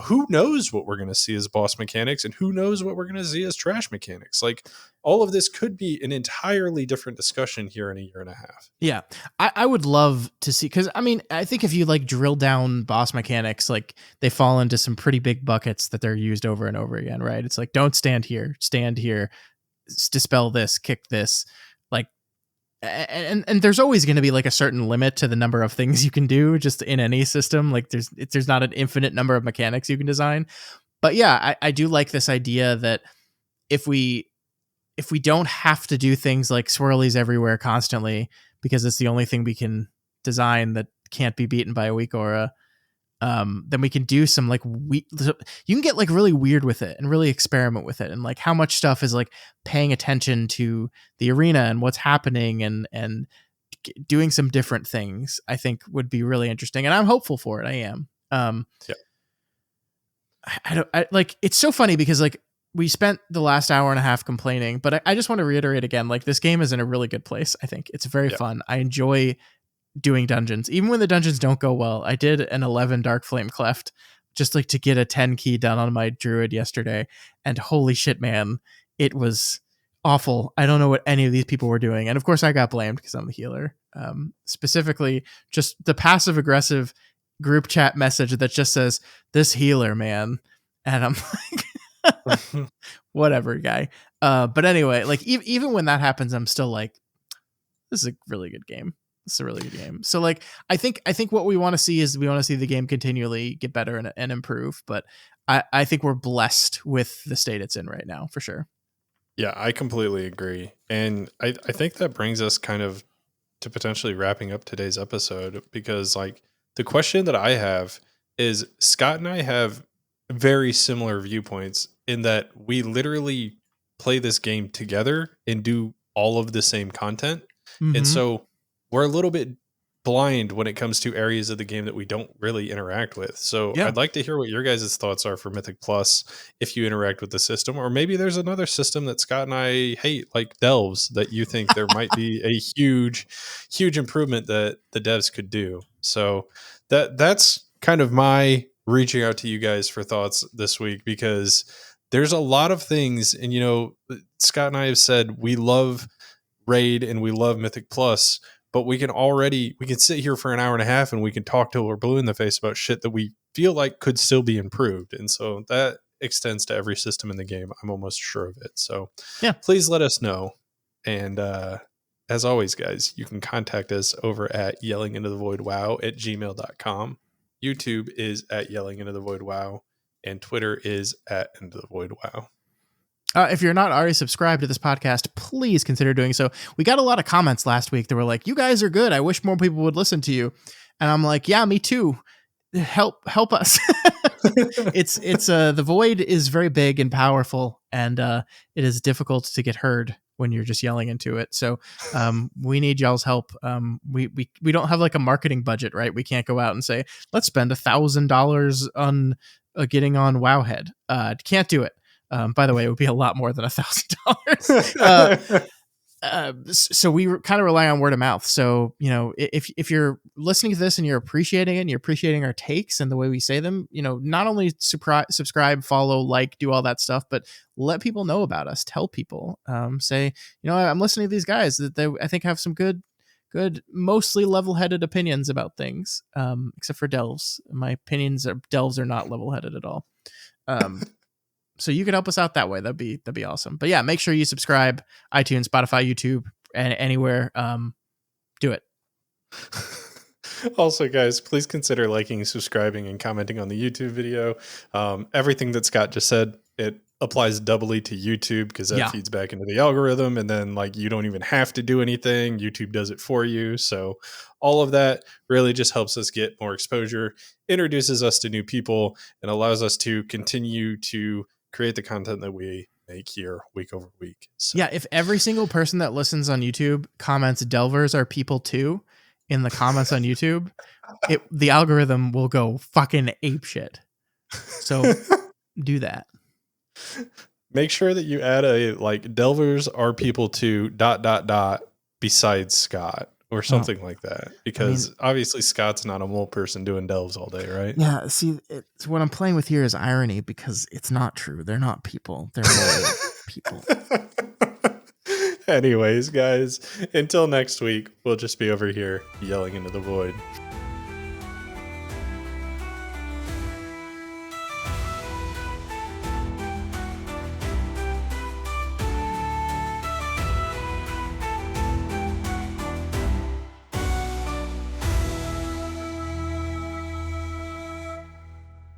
who knows what we're going to see as boss mechanics, and who knows what we're going to see as trash mechanics. Like, all of this could be an entirely different discussion here in a year and a half. Yeah, I would love to see, because I mean, I think if you like drill down boss mechanics, like they fall into some pretty big buckets that they're used over and over again, right? It's like, don't stand here, stand here, dispel this, kick this, like, and there's always going to be like a certain limit to the number of things you can do just in any system. Like there's not an infinite number of mechanics you can design. But yeah, I do like this idea that if we don't have to do things like swirlies everywhere constantly, because it's the only thing we can design that can't be beaten by a weak aura, then we can do some like you can get like really weird with it and really experiment with it, and like how much stuff is like paying attention to the arena and what's happening, and doing some different things, I think would be really interesting, and I'm hopeful for it. I am. Yeah. I like, it's so funny because like we spent the last hour and a half complaining, but I just want to reiterate again, like this game is in a really good place. I think it's very fun. I enjoy doing dungeons, even when the dungeons don't go well. I did an 11 Dark Flame Cleft just like to get a 10 key done on my druid yesterday, and holy shit, man, it was awful. I don't know what any of these people were doing, and of course I got blamed because I'm the healer. Specifically, just the passive aggressive group chat message that just says, "This healer, man," and I'm like, whatever, guy. But anyway, like even when that happens, I'm still like, this is a really good game. It's a really good game. So like, I think what we want to see is we want to see the game continually get better and improve. But I think we're blessed with the state it's in right now, for sure. Yeah, I completely agree. And I think that brings us kind of to potentially wrapping up today's episode, because like the question that I have is, Scott and I have very similar viewpoints in that we literally play this game together and do all of the same content. And Mm-hmm. so we're a little bit blind when it comes to areas of the game that we don't really interact with. So Yeah. I'd like to hear what your guys' thoughts are for Mythic Plus if you interact with the system, or maybe there's another system that Scott and I hate, like Delves, that you think there might be a huge improvement that the devs could do. So that's kind of my reaching out to you guys for thoughts this week, because there's a lot of things, and Scott and I have said we love Raid and we love Mythic Plus, but we can sit here for an hour and a half and we can talk till we're blue in the face about shit that we feel like could still be improved. And so that extends to every system in the game. I'm almost sure of it. So Yeah. please let us know. And as always, guys, you can contact us over at yellingintothevoidwow@gmail.com. YouTube is at yellingintothevoidwow, and Twitter is at intothevoidwow. If you're not already subscribed to this podcast, please consider doing so. We got a lot of comments last week that were like, "You guys are good. I wish more people would listen to you." And I'm like, "Yeah, me too. Help us." It's the void is very big and powerful, and it is difficult to get heard when you're just yelling into it. So we need y'all's help. We don't have like a marketing budget, right? We can't go out and say, let's spend $1,000 on getting on Wowhead. Can't do it. By the way, it would be a lot more than $1,000. So we kind of rely on word of mouth. So, if you're listening to this and you're appreciating it and you're appreciating our takes and the way we say them, not only subscribe, follow, like, do all that stuff, but let people know about us. Tell people, say, I'm listening to these guys that I think have some good good, mostly level-headed opinions about things, except for Delves. My opinions of Delves are not level-headed at all. So you could help us out that way. That'd be awesome. But yeah, make sure you subscribe, iTunes, Spotify, YouTube, and anywhere. Do it. Also, guys, please consider liking, subscribing, and commenting on the YouTube video. Everything that Scott just said, it applies doubly to YouTube because that feeds back into the algorithm, and then like you don't even have to do anything. YouTube does it for you. So all of that really just helps us get more exposure, introduces us to new people, and allows us to continue to create the content that we make here week over week. So yeah, if every single person that listens on YouTube comments Delvers are people too in the comments on YouTube, the algorithm will go fucking apeshit. So do that. Make sure that you add a like Delvers are people too ... besides Scott or something like that, because obviously Scott's not a mole person doing delves all day, right? Yeah, see, it's what I'm playing with here is irony, because it's not true. They're not people. They're mole people. Anyways, guys, until next week, we'll just be over here yelling into the void.